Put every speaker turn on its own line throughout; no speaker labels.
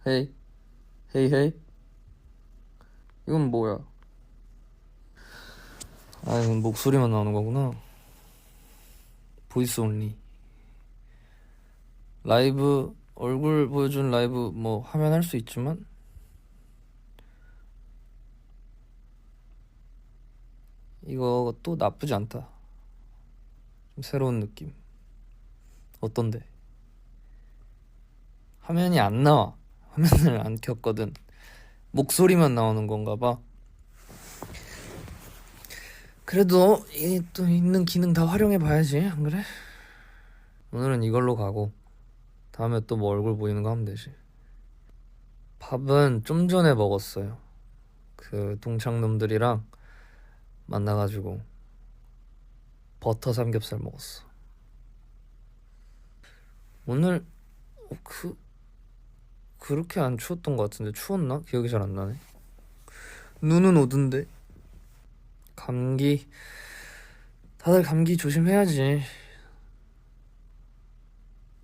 헤이, 헤이, 헤이. 이건 뭐야? 아, 이건 목소리만 나오는 거구나. 보이스 온리. 라이브, 얼굴 보여준 라이브 뭐 하면 할 수 있지만, 이거 또 나쁘지 않다. 좀 새로운 느낌. 어떤데? 화면이 안 나와. 화면을 안 켰거든. 목소리만 나오는 건가 봐. 그래도 이 또 있는 기능 다 활용해 봐야지, 안 그래? 오늘은 이걸로 가고 다음에 또 뭐 얼굴 보이는 거 하면 되지. 밥은 좀 전에 먹었어요. 그 동창놈들이랑 만나가지고 버터 삼겹살 먹었어. 오늘 그렇게 안 추웠던 것 같은데 추웠나? 기억이 잘 안 나네. 눈은 오던데. 감기 다들 감기 조심해야지.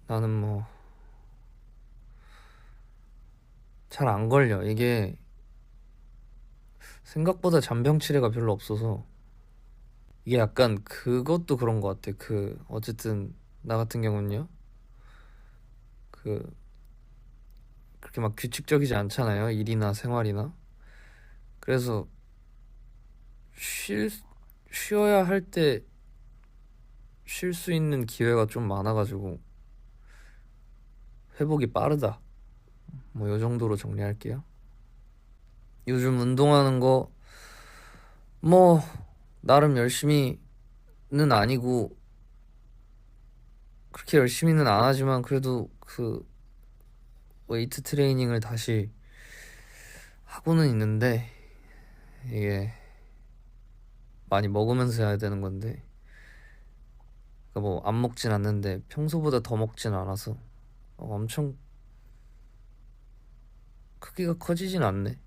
나는 뭐 잘 안 걸려. 이게 생각보다 잔병 치레가 별로 없어서. 이게 약간 그것도 그런 것 같아. 어쨌든 나 같은 경우는요. 그 그렇게 막 규칙적이지 않잖아요. 일이나 생활이나. 그래서 쉴 쉬어야 할 때 쉴 수 있는 기회가 좀 많아가지고 회복이 빠르다. 뭐 요 정도로 정리할게요. 요즘 운동하는 거 뭐 나름 열심히는 아니고 그렇게 열심히는 안 하지만 그래도 그 웨이트 트레이닝을 다시 하고는 있는데 이게 많이 먹으면서 해야 되는 건데 그러니까 뭐 안 먹진 않는데 평소보다 더 먹진 않아서 엄청 크기가 커지진 않네.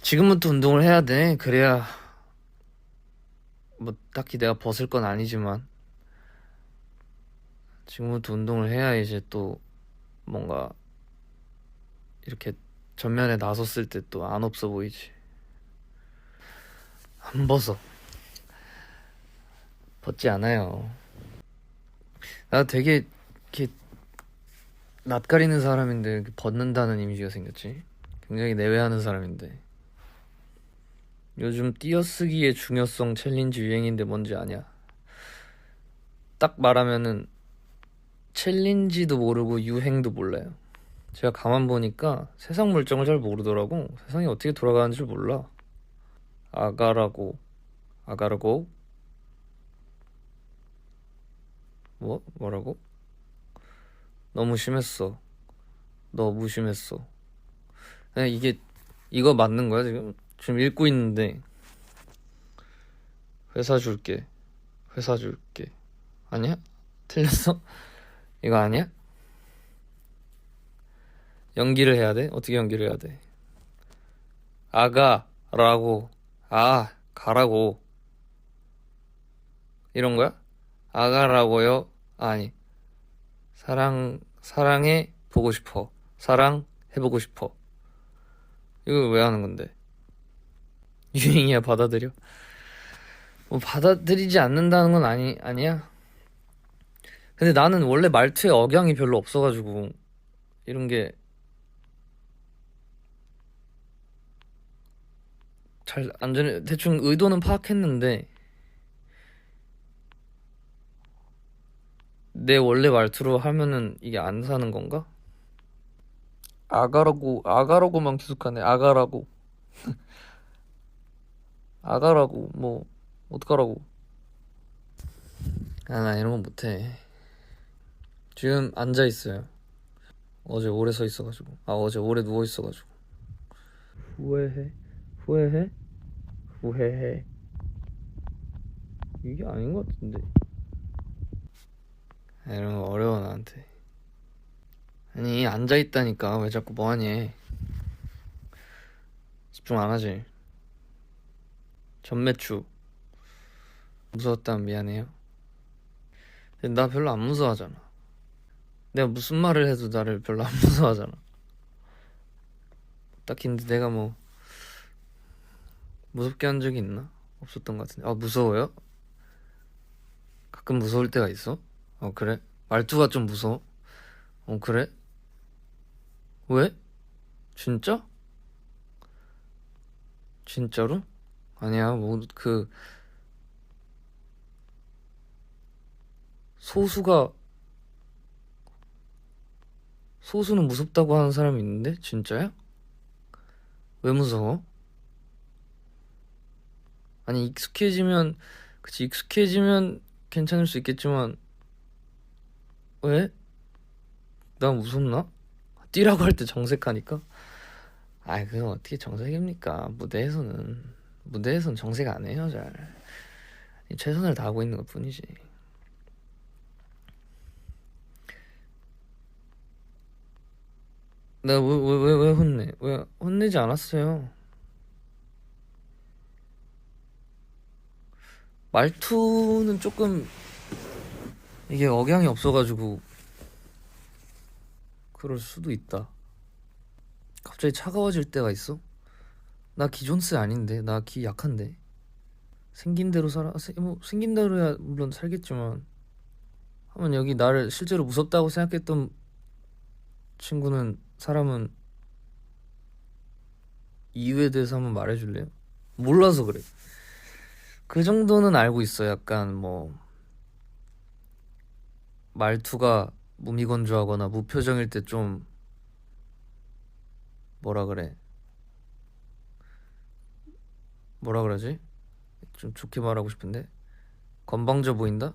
지금부터 운동을 해야 돼. 그래야 뭐 딱히 내가 벗을 건 아니지만 지금부터 운동을 해야 이제 또 뭔가 이렇게 전면에 나섰을 때 또 안 없어 보이지. 안 벗어. 벗지 않아요. 나 되게 이렇게 낯가리는 사람인데 이렇게 벗는다는 이미지가 생겼지. 굉장히 내외하는 사람인데. 요즘 띄어쓰기의 중요성 챌린지 유행인데 뭔지 아냐? 딱 말하면은 챌린지도 모르고 유행도 몰라요. 제가 가만 보니까 세상 물정을 잘 모르더라고. 세상이 어떻게 돌아가는지 몰라. 아가라고 뭐라고? 너무 심했어. 너무 심했어. 이거 맞는 거야 지금? 지금 읽고 있는데 회사 줄게. 회사 줄게. 아니야? 틀렸어? 이거 아니야? 연기를 해야 돼? 어떻게 연기를 해야 돼? 아가라고. 가라고. 이런 거야? 아가라고요? 아니. 사랑해 보고 싶어. 사랑해보고 싶어. 이거 왜 하는 건데? 유행이야, 받아들여? 뭐 받아들이지 않는다는 건 아니야? 근데 나는 원래 말투에 억양이 별로 없어가지고 이런 게 잘 안 되는, 대충 의도는 파악했는데 내 원래 말투로 하면은 이게 안 사는 건가? 아가라고만 계속하네. 아가라고 뭐 어떡하라고. 나 이런 거 못해. 지금 앉아 있어요. 어제 오래 서 있어가지고. 어제 오래 누워 있어가지고. 후회해? 후회해? 후회해. 이게 아닌 것 같은데. 이런 거 어려워 나한테. 아니 앉아 있다니까 왜 자꾸 뭐하니? 집중 안 하지. 전매추. 무서웠다면 미안해요. 근데 나 별로 안 무서워하잖아. 내가 무슨 말을 해도 나를 별로 안 무서워하잖아. 딱히 근데 내가 뭐 무섭게 한 적이 있나? 없었던 것 같은데. 아, 무서워요? 가끔 무서울 때가 있어? 어, 그래? 말투가 좀 무서워? 어, 그래? 왜? 진짜? 진짜로? 아니야, 뭐 그 소수가 소수는 무섭다고 하는 사람이 있는데 진짜야? 왜 무서워? 아니 익숙해지면 그치 익숙해지면 괜찮을 수 있겠지만 왜? 나 무섭나? 뛰라고 할 때 정색하니까? 아이 그건 어떻게 정색입니까? 무대에선 정색 안 해요 잘. 최선을 다하고 있는 것 뿐이지. 내가 왜 혼내? 왜 혼내지 않았어요? 말투는 조금 이게 억양이 없어가지고 그럴 수도 있다. 갑자기 차가워질 때가 있어? 나 기존스 아닌데 나 기 약한데 생긴 대로 뭐 생긴 대로야 물론 살겠지만 한번 여기 나를 실제로 무섭다고 생각했던 사람은 이유에 대해서 한번 말해줄래요? 몰라서 그래. 그 정도는 알고 있어. 약간 뭐 말투가 무미건조하거나 무표정일 때 좀 뭐라 그래? 뭐라 그러지? 좀 좋게 말하고 싶은데 건방져 보인다?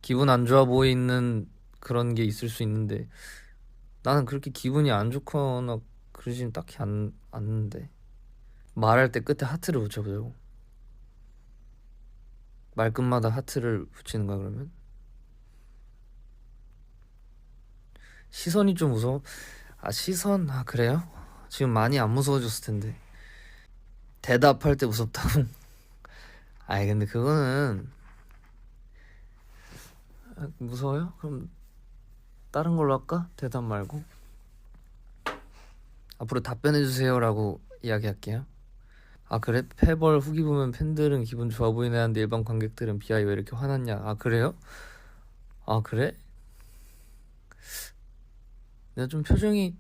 기분 안 좋아 보이는 그런 게 있을 수 있는데 나는 그렇게 기분이 안 좋거나 그러진 딱히 않는데 말할 때 끝에 하트를 붙여보자고. 말끝마다 하트를 붙이는 거야 그러면? 시선이 좀 무서워? 아 시선? 아 그래요? 지금 많이 안 무서워졌을 텐데 대답할 때 무섭다고? 아이 근데 그거는 무서워요? 그럼 다른 걸로 할까? 대답 말고 앞으로 답변해주세요라고 이야기할게요. 아 그래? 패벌 후기 보면 팬들은 기분 좋아 보이네 하는데 일반 관객들은 비하이 왜 이렇게 화났냐? 아 그래요? 아 그래? 내가 좀 표정이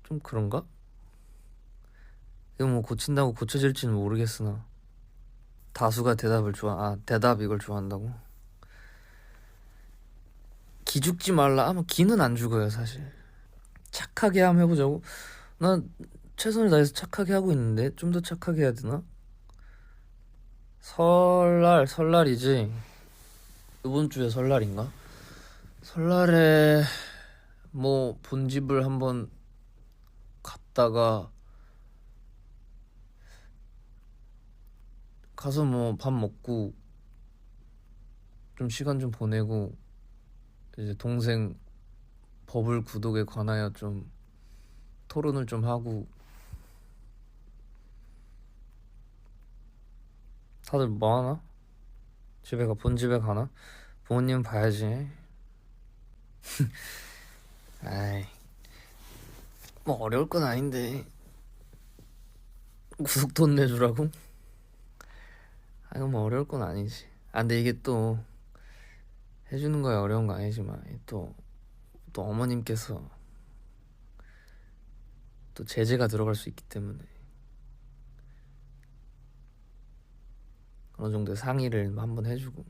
좀 그런가? 이거 뭐 고친다고 고쳐질지는 모르겠으나 다수가 대답 이걸 좋아한다고? 기죽지 말라. 아마 기는 안 죽어요 사실. 착하게 한번 해보자고. 난 최선을 다해서 착하게 하고 있는데 좀 더 착하게 해야 되나? 설날이지. 이번 주에 설날인가? 설날에 뭐 본집을 한번 갔다가 가서 뭐 밥 먹고 좀 시간 좀 보내고 이제 동생 버블 구독에 관하여 좀 토론을 좀 하고. 다들 뭐 하나? 본집에 가나? 부모님 봐야지. 아이 뭐 어려울 건 아닌데 구독 돈 내주라고? 아 이거 뭐 어려울 건 아니지. 아 근데 이게 또 해주는 거야 어려운 거 아니지만 또 어머님께서 또 제재가 들어갈 수 있기 때문에 어느 정도 상의를 한번 해주고.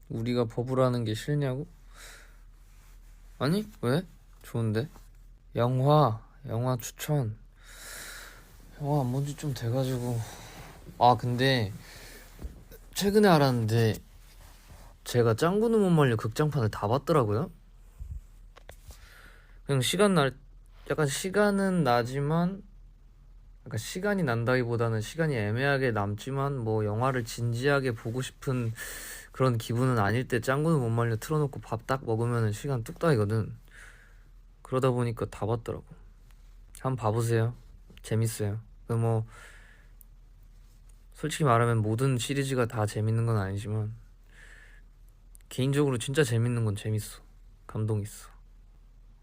우리가 버블하는 게 싫냐고? 아니 왜? 좋은데? 영화 추천. 영화 안 본 지 좀 돼가지고. 아 근데 최근에 알았는데 제가 짱구는 못 말려 극장판을 다 봤더라고요. 그냥 약간 시간은 나지만 약간 시간이 난다기보다는 시간이 애매하게 남지만 뭐 영화를 진지하게 보고 싶은 그런 기분은 아닐 때 짱구는 못 말려 틀어놓고 밥 딱 먹으면 시간 뚝딱이거든. 그러다 보니까 다 봤더라고. 한번 봐보세요. 재밌어요. 뭐 솔직히 말하면 모든 시리즈가 다 재밌는 건 아니지만 개인적으로 진짜 재밌는 건 재밌어. 감동 있어.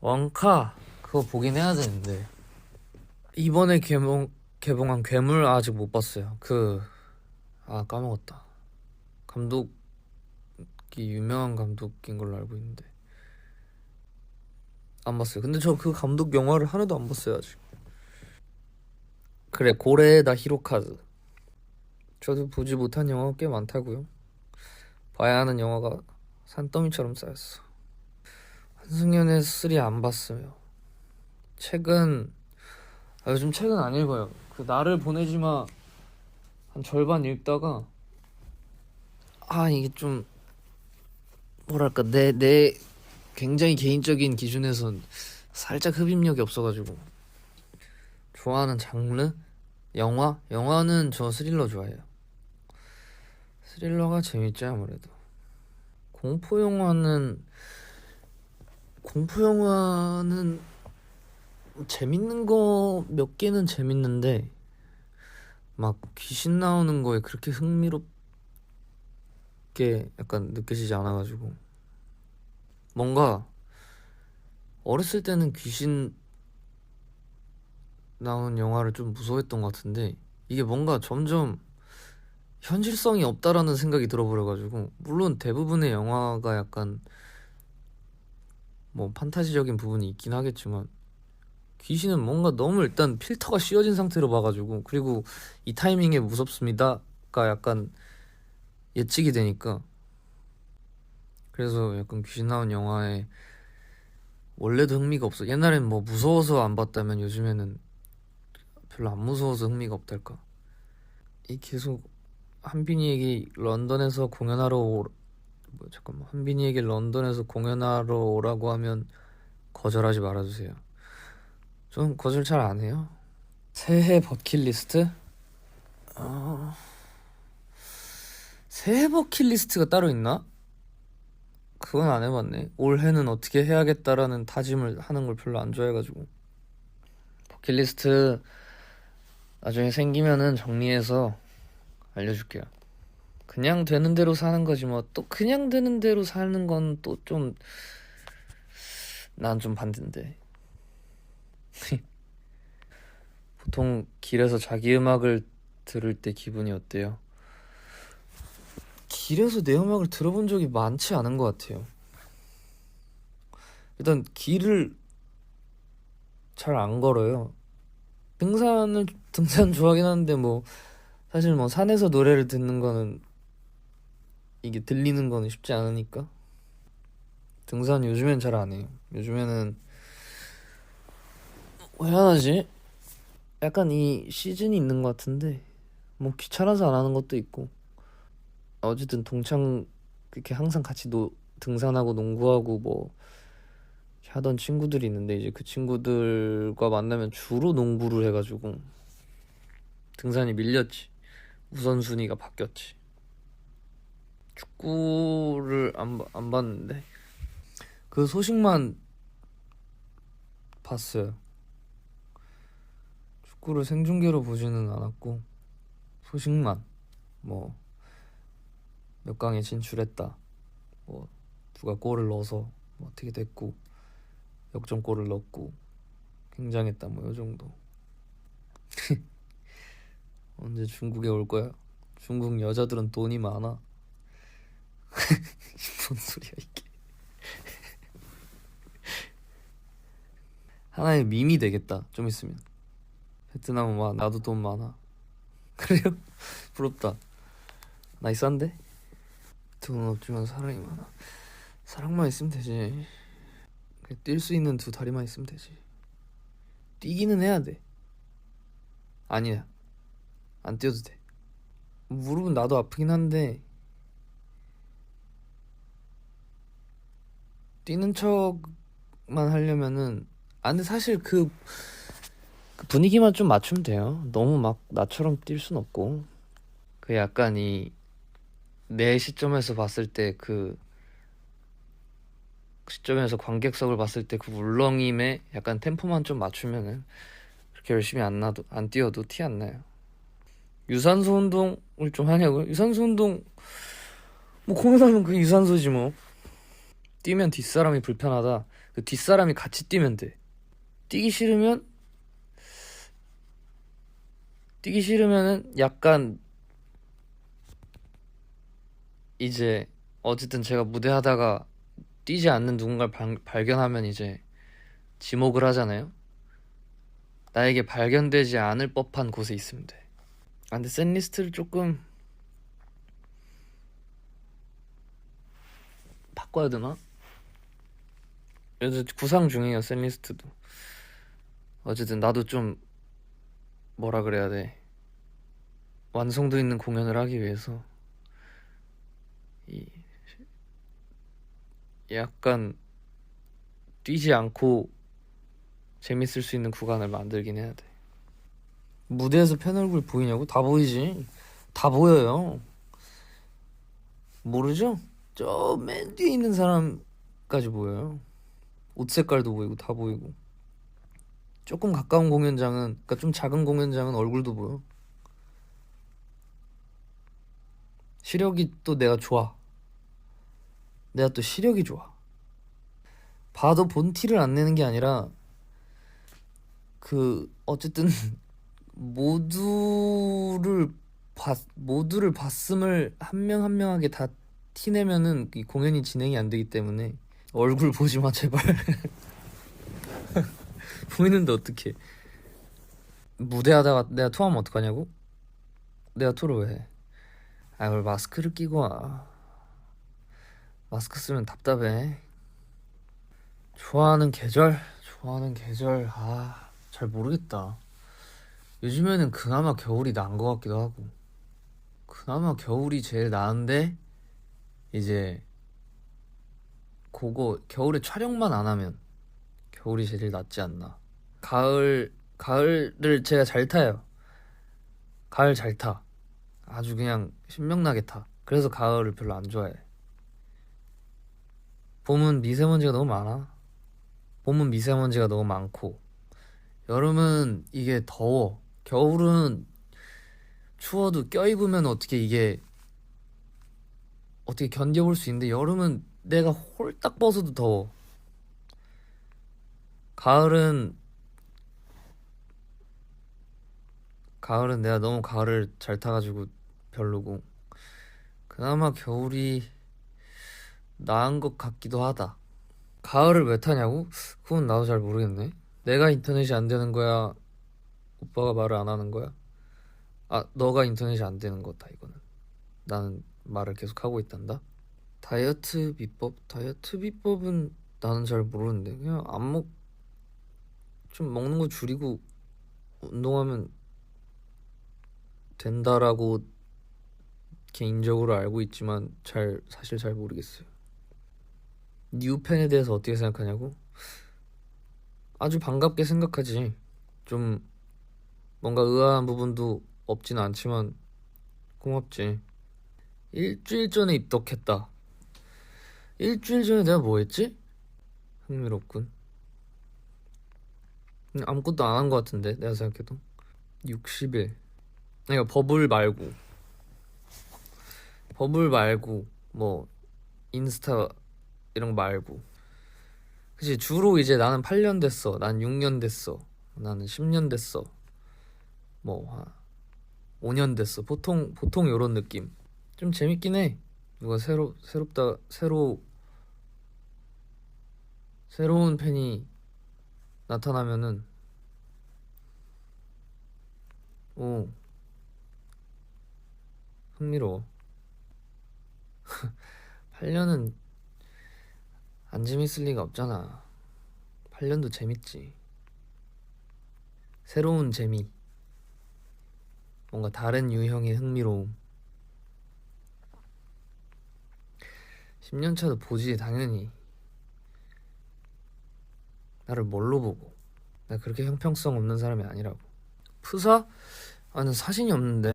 원카 그거 보긴 해야 되는데 이번에 개봉한 괴물 아직 못 봤어요. 까먹었다. 감독이 유명한 감독인 걸로 알고 있는데 안 봤어요. 근데 저 그 감독 영화를 하나도 안 봤어요 아직. 그래, 고레에다 히로카즈. 저도 보지 못한 영화가 꽤 많다고요. 봐야 하는 영화가 산더미처럼 쌓였어. 한승연의 3 안 봤어요. 요즘 책은 안 읽어요. 그 나를 보내지마 한 절반 읽다가 이게 좀 뭐랄까 내 굉장히 개인적인 기준에선 살짝 흡입력이 없어가지고. 좋아하는 장르? 영화는 저 스릴러 좋아해요. 스릴러가 재밌지 아무래도. 공포 영화는 재밌는 거 몇 개는 재밌는데 막 귀신 나오는 거에 그렇게 흥미롭게 약간 느껴지지 않아가지고. 뭔가 어렸을 때는 귀신 나오는 영화를 좀 무서워했던 것 같은데 이게 뭔가 점점 현실성이 없다라는 생각이 들어버려가지고. 물론 대부분의 영화가 약간 뭐 판타지적인 부분이 있긴 하겠지만 귀신은 뭔가 너무 일단 필터가 씌워진 상태로 봐가지고, 그리고 이 타이밍에 무섭습니다가 약간 예측이 되니까. 그래서 약간 귀신 나온 영화에 원래도 흥미가 없어. 옛날엔 뭐 무서워서 안 봤다면 요즘에는 별로 안 무서워서 흥미가 없달까. 이 계속 한빈이에게 런던에서 한빈이에게 런던에서 공연하러 오라고 하면 거절하지 말아주세요. 전 거절 잘 안 해요. 새해 버킷리스트? 새해 버킷리스트가 따로 있나? 그건 안 해봤네. 올해는 어떻게 해야겠다라는 다짐을 하는 걸 별로 안 좋아해가지고. 버킷리스트 나중에 생기면은 정리해서 알려줄게요. 그냥 되는 대로 사는 거지 뭐. 또 그냥 되는 대로 사는 건 또 좀 난 좀 반대인데. 보통 길에서 자기 음악을 들을 때 기분이 어때요? 길에서 내 음악을 들어본 적이 많지 않은 것 같아요. 일단 길을 잘 안 걸어요. 등산 좋아하긴 하는데 뭐 사실 뭐 산에서 노래를 듣는 거는 이게 들리는 거는 쉽지 않으니까. 등산 요즘엔 잘 안 해요. 요즘에는 왜 안 하지? 약간 이 시즌이 있는 것 같은데 뭐 귀찮아서 안 하는 것도 있고. 어쨌든 동창 그렇게 항상 같이 등산하고 농구하고 뭐 하던 친구들이 있는데 이제 그 친구들과 만나면 주로 농구를 해가지고 등산이 밀렸지. 우선순위가 바뀌었지. 축구를 안 봤는데 그 소식만 봤어요. 축구를 생중계로 보지는 않았고 소식만 뭐 몇 강에 진출했다, 뭐 누가 골을 넣어서 뭐 어떻게 됐고 역전골을 넣었고 굉장했다, 뭐 요 정도. 언제 중국에 올 거야? 중국 여자들은 돈이 많아. 뭔 소리야 이게. 하나의 밈이 되겠다 좀 있으면. 베트남은 와 나도 돈 많아. 그래요? 부럽다. 나이스한데? 돈은 없지만 사랑이 많아. 사랑만 있으면 되지. 뛸 수 있는 두 다리만 있으면 되지. 뛰기는 해야 돼. 아니야, 안 뛰어도 돼. 무릎은 나도 아프긴 한데 뛰는 척만 하려면은. 근데 사실 그 분위기만 좀 맞추면 돼요. 너무 막 나처럼 뛸 순 없고. 그 약간 내 시점에서 봤을 때 그 시점에서 관객석을 봤을 때 그 울렁임에 약간 템포만 좀 맞추면은 그렇게 열심히 안 뛰어도 티 안 나요. 유산소 운동을 좀 하냐고요? 유산소 운동 뭐 공연하면 그 유산소지 뭐. 뛰면 뒷사람이 불편하다. 그 뒷사람이 같이 뛰면 돼. 뛰기 싫으면 뛰기 싫으면은 약간 이제 어쨌든 제가 무대하다가 뛰지 않는 누군가를 발견하면 이제 지목을 하잖아요. 나에게 발견되지 않을 법한 곳에 있으면 돼. 아 근데 샌리스트를 조금 바꿔야 되나? 그래서 구상 중이에요 샌리스트도. 어쨌든 나도 좀 뭐라 그래야 돼, 완성도 있는 공연을 하기 위해서 이 약간 뛰지 않고 재밌을 수 있는 구간을 만들긴 해야 돼. 무대에서 팬 얼굴 보이냐고? 다 보이지. 다 보여요. 모르죠? 저 맨 뒤에 있는 사람까지 보여요. 옷 색깔도 보이고 다 보이고. 조금 가까운 공연장은, 그러니까 좀 작은 공연장은 얼굴도 보여. 시력이 또 내가 좋아. 내가 또 시력이 좋아. 봐도 본 티를 안 내는 게 아니라 그 어쨌든 모두를 봤음을 한 명 한 명하게 다 티내면은 이 공연이 진행이 안 되기 때문에 얼굴 보지 마 제발. 보이는데 어떡해. 무대하다가 내가 토하면 어떡하냐고? 내가 토를 왜 해? 아 왜 마스크를 끼고 와. 마스크 쓰면 답답해. 좋아하는 계절? 좋아하는 계절, 아 잘 모르겠다. 요즘에는 그나마 겨울이 나은 것 같기도 하고. 그나마 겨울이 제일 나은데 이제 그거 겨울에 촬영만 안 하면 겨울이 제일 낫지 않나. 가을을 제가 잘 타요. 가을 잘 타. 아주 그냥 신명나게 타. 그래서 가을을 별로 안 좋아해. 봄은 미세먼지가 너무 많아. 봄은 미세먼지가 너무 많고, 여름은 이게 더워. 겨울은 추워도 껴입으면 어떻게 견뎌볼 수 있는데, 여름은 내가 홀딱 벗어도 더워. 가을은 내가 너무 가을을 잘 타가지고 별로고, 그나마 겨울이 나은 것 같기도 하다. 가을을 왜 타냐고? 그건 나도 잘 모르겠네. 내가 인터넷이 안 되는 거야? 오빠가 말을 안 하는 거야? 아, 너가 인터넷이 안 되는 거다 이거는. 나는 말을 계속 하고 있단다. 다이어트 비법? 다이어트 비법은 나는 잘 모르는데, 그냥 좀 먹는 거 줄이고 운동하면 된다라고 개인적으로 알고 있지만 사실 잘 모르겠어요. 뉴펜에 대해서 어떻게 생각하냐고? 아주 반갑게 생각하지. 좀 뭔가 의아한 부분도 없진 않지만 고맙지. 일주일 전에 입덕했다. 일주일 전에 내가 뭐 했지? 흥미롭군. 아무것도 안 한 것 같은데 내가 생각해도. 60일. 그러니까 버블 말고 뭐 인스타 이런 거 말고. 그치, 주로 이제 나는 8년 됐어, 난 6년 됐어, 나는 10년 됐어, 뭐 5년 됐어, 보통 요런 느낌. 좀 재밌긴 해. 누가 새로운 팬이 나타나면은 오, 흥미로워. 8년은 안 재밌을 리가 없잖아. 8년도 재밌지. 새로운 재미, 뭔가 다른 유형의 흥미로움. 10년 차도 보지 당연히. 나를 뭘로 보고. 나 그렇게 형평성 없는 사람이 아니라고. 프사? 아, 난 사진이 없는데.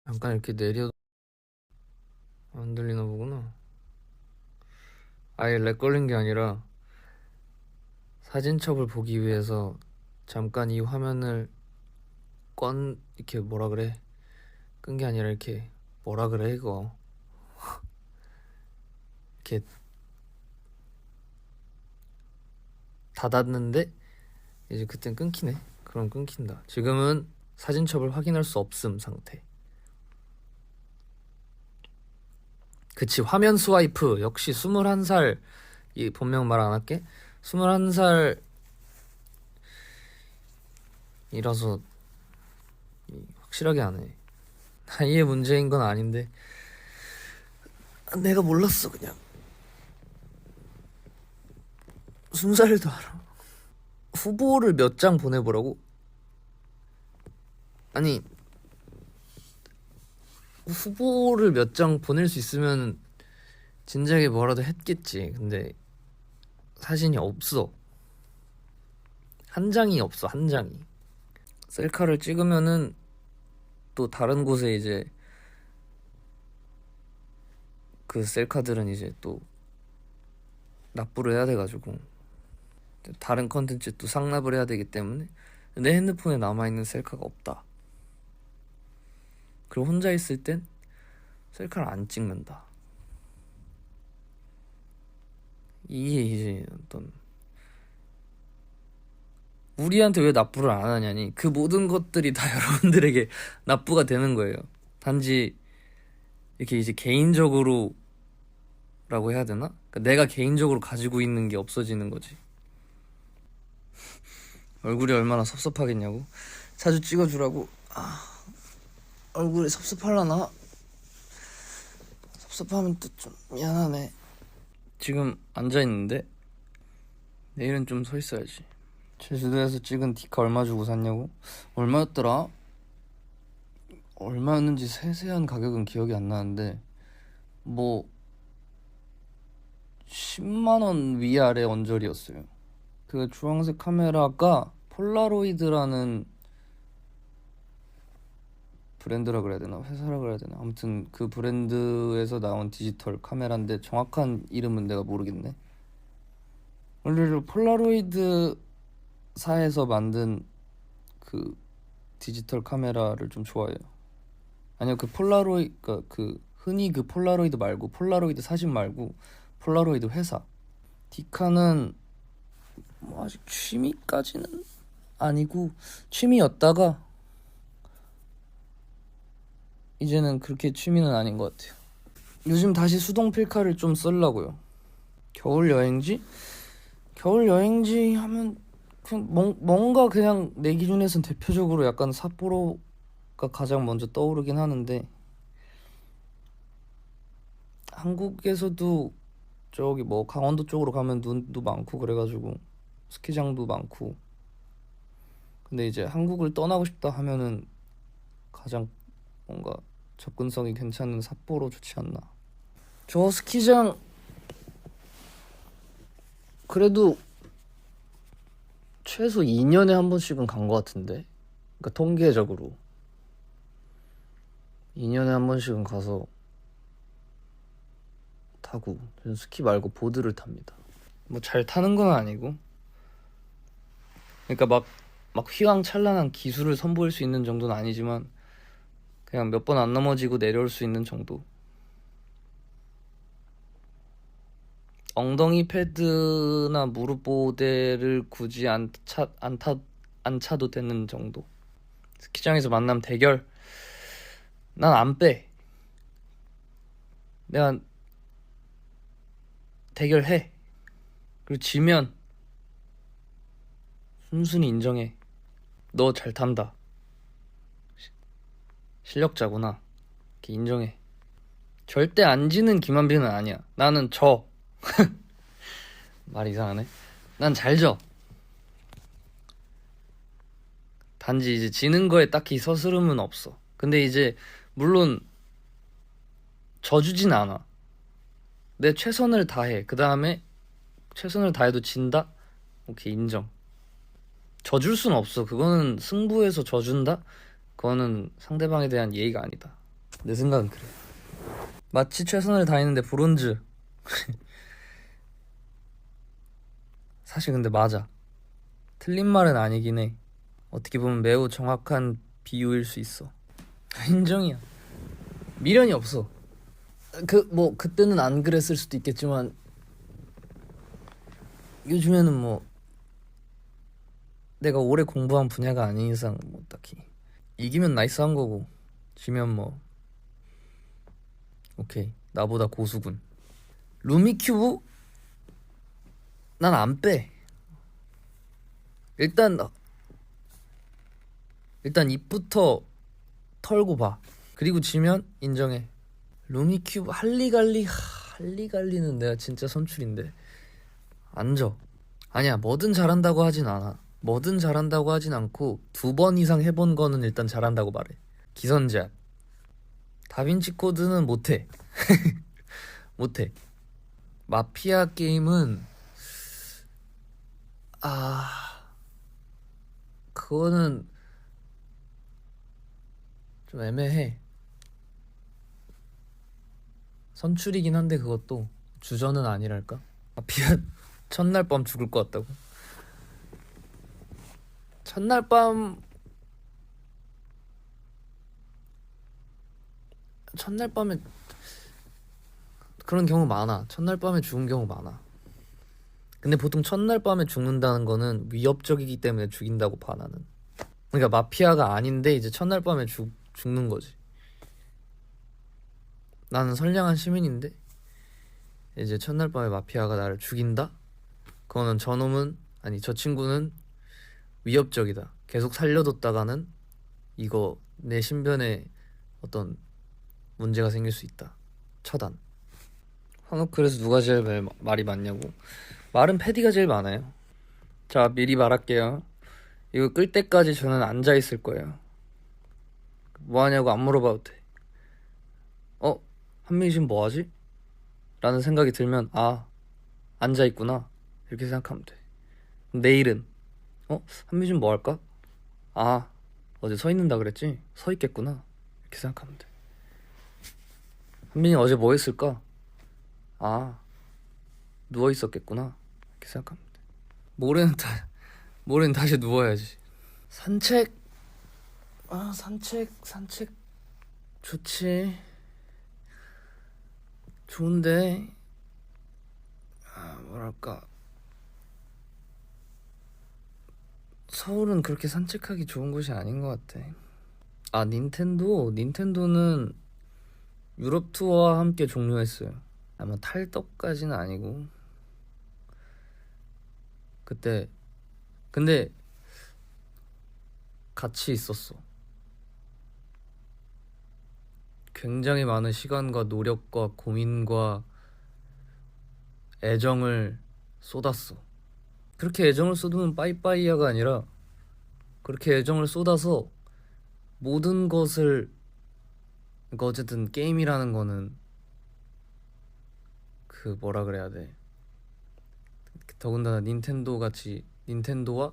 잠깐 이렇게 내려도 안 들리나 보구나. 아예 렉 걸린 게 아니라 사진첩을 보기 위해서 잠깐 이 화면을 이렇게 뭐라 그래? 끈 게 아니라 이렇게 뭐라 그래 이거. 이렇게 닫았는데 이제 그땐 끊기네. 그럼 끊긴다. 지금은 사진첩을 확인할 수 없음 상태. 그치, 화면 스와이프 역시 21살. 이 본명 말 안 할게. 21살이라서 확실하게 안 해. 나이의 문제인 건 아닌데 내가 몰랐어. 그냥 20살도 알아. 후보를 몇 장 보내보라고? 아니, 후보를 몇 장 보낼 수 있으면 진작에 뭐라도 했겠지. 근데 사진이 없어. 한 장이 없어. 한 장이. 셀카를 찍으면은 또 다른 곳에 이제 그 셀카들은 이제 또 납부를 해야 돼가지고 다른 컨텐츠 또 상납을 해야 되기 때문에 내 핸드폰에 남아있는 셀카가 없다. 그리고 혼자 있을 땐 셀카를 안 찍는다. 이게 이제 어떤 우리한테 왜 납부를 안 하냐니, 그 모든 것들이 다 여러분들에게 납부가 되는 거예요. 단지 이렇게 이제 개인적으로 라고 해야 되나? 그러니까 내가 개인적으로 가지고 있는 게 없어지는 거지. 얼굴이 얼마나 섭섭하겠냐고. 자주 찍어주라고. 얼굴이 섭섭할라나? 섭섭하면 또 좀 미안하네. 지금 앉아있는데 내일은 좀 서 있어야지. 제주도에서 찍은 디카 얼마 주고 샀냐고? 얼마였더라? 얼마였는지 세세한 가격은 기억이 안 나는데 뭐 10만원 위아래 언저리였어요. 그 주황색 카메라가 폴라로이드라는 브랜드라 그래야 되나, 회사라 그래야 되나, 아무튼 그 브랜드에서 나온 디지털 카메라인데 정확한 이름은 내가 모르겠네. 원래 폴라로이드 사에서 만든 그 디지털 카메라를 좀 좋아해요. 아니요, 그 폴라로이드, 그 흔히 그 폴라로이드 말고, 폴라로이드 사진 말고 폴라로이드 회사. 디카는 뭐 아직 취미까지는 아니고, 취미였다가 이제는 그렇게 취미는 아닌 것 같아요. 요즘 다시 수동 필카를 좀 쓰려고요. 겨울 여행지? 겨울 여행지 하면 그냥 뭔가 그냥 내 기준에선 대표적으로 약간 삿포로가 가장 먼저 떠오르긴 하는데, 한국에서도 저기 뭐 강원도 쪽으로 가면 눈도 많고 그래가지고 스키장도 많고. 근데 이제 한국을 떠나고 싶다 하면은 가장 뭔가 접근성이 괜찮은 삿포로 좋지 않나. 저 스키장 그래도 최소 2년에 한 번씩은 간 것 같은데, 그러니까 통계적으로 2년에 한 번씩은 가서 타고, 저는 스키 말고 보드를 탑니다. 뭐 잘 타는 건 아니고, 그러니까 막 휘황찬란한 기술을 선보일 수 있는 정도는 아니지만 그냥 몇 번 안 넘어지고 내려올 수 있는 정도. 엉덩이 패드나 무릎 보호대를 굳이 안 차도 되는 정도. 스키장에서 만남 대결, 난 안 빼. 내가 대결해. 그리고 지면 순순히 인정해. 너 잘 탄다, 실력자구나, 이렇게 인정해. 절대 안 지는 김한빈은 아니야. 나는 져. 말 이상하네. 난 잘 져. 단지 이제 지는 거에 딱히 서스름은 없어. 근데 이제 물론 져주진 않아. 내 최선을 다해. 그 다음에 최선을 다해도 진다? 오케이, 인정. 져줄 순 없어. 그거는 승부에서 져준다? 그거는 상대방에 대한 예의가 아니다. 내 생각은 그래. 마치 최선을 다했는데 브론즈. 사실 근데 맞아. 틀린 말은 아니긴 해. 어떻게 보면 매우 정확한 비유일 수 있어. 인정이야. 미련이 없어. 뭐 그때는 안 그랬을 수도 있겠지만 요즘에는 뭐 내가 오래 공부한 분야가 아닌 이상 뭐 딱히 이기면 나이스한 거고 지면 뭐 오케이 나보다 고수군. 루미큐브 난 안 빼. 일단 입부터 털고 봐. 그리고 지면 인정해. 루미큐브 할리갈리는 내가 진짜 선출인데 안 져. 아니야 뭐든 잘한다고 하진 않아. 뭐든 잘한다고 하진 않고 2번 이상 해본 거는 일단 잘한다고 말해. 기선제압. 다빈치 코드는 못해. 못해. 마피아 게임은 그거는 좀 애매해. 선출이긴 한데 그것도 주전은 아니랄까? 마피아 첫날 밤 죽을 것 같다고? 첫날 밤에 그런 경우 많아. 첫날 밤에 죽은 경우 많아. 근데 보통 첫날 밤에 죽는다는 거는 위협적이기 때문에 죽인다고 봐 나는. 그러니까 마피아가 아닌데 이제 첫날 밤에 죽는 거지. 나는 선량한 시민인데 이제 첫날 밤에 마피아가 나를 죽인다? 그거는 저 친구는 위협적이다. 계속 살려뒀다가는 이거 내 신변에 어떤 문제가 생길 수 있다. 처단. 황흑글에서 누가 제일 말이 많냐고? 말은 패디가 제일 많아요. 자, 미리 말할게요. 이거 끌 때까지 저는 앉아 있을 거예요. 뭐 하냐고 안 물어봐도 돼. 한민이 지금 뭐 하지? 라는 생각이 들면 앉아 있구나. 이렇게 생각하면 돼. 내일은 한민이 지금 뭐 할까? 어제 서 있는다 그랬지? 서 있겠구나. 이렇게 생각하면 돼. 한민이 어제 뭐 했을까? 누워 있었겠구나. 이렇게 생각하면 돼. 모레는 다시 누워야지. 산책 좋지. 좋은데 뭐랄까 서울은 그렇게 산책하기 좋은 곳이 아닌 것 같아. 닌텐도는 유럽 투어와 함께 종료했어요. 아마 탈덕까지는 아니고 그때 근데 같이 있었어. 굉장히 많은 시간과 노력과 고민과 애정을 쏟았어. 그렇게 애정을 쏟으면 빠이빠이야가 아니라 그렇게 애정을 쏟아서 모든 것을 그러니까 어쨌든 게임이라는 거는 그 뭐라 그래야 돼. 더군다나 닌텐도와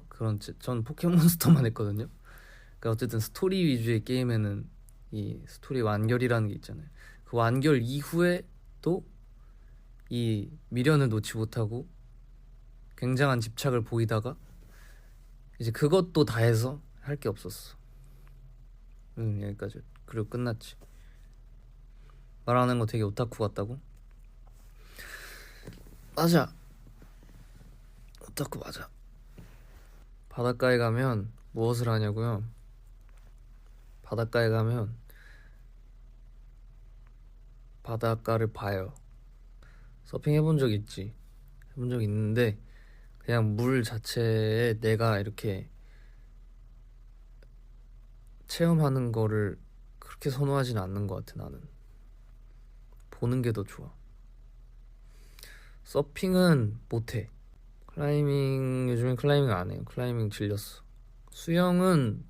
그런 전 포켓몬스터만 했거든요. 그러니까 어쨌든 스토리 위주의 게임에는 이 스토리 완결이라는 게 있잖아요. 그 완결 이후에 또 이 미련을 놓지 못하고 굉장한 집착을 보이다가 이제 그것도 다 해서 할 게 없었어. 여기까지. 그리고 끝났지. 말하는 거 되게 오타쿠 같다고? 맞아. 오타쿠 맞아. 바닷가에 가면 무엇을 하냐고요? 바닷가에 가면 바닷가를 봐요. 서핑 해본 적 있지? 해본 적 있는데 그냥 물 자체에 내가 이렇게 체험하는 거를 그렇게 선호하진 않는 것 같아 나는. 보는 게 더 좋아. 서핑은 못해. 요즘엔 클라이밍 안 해요. 클라이밍 질렸어. 수영은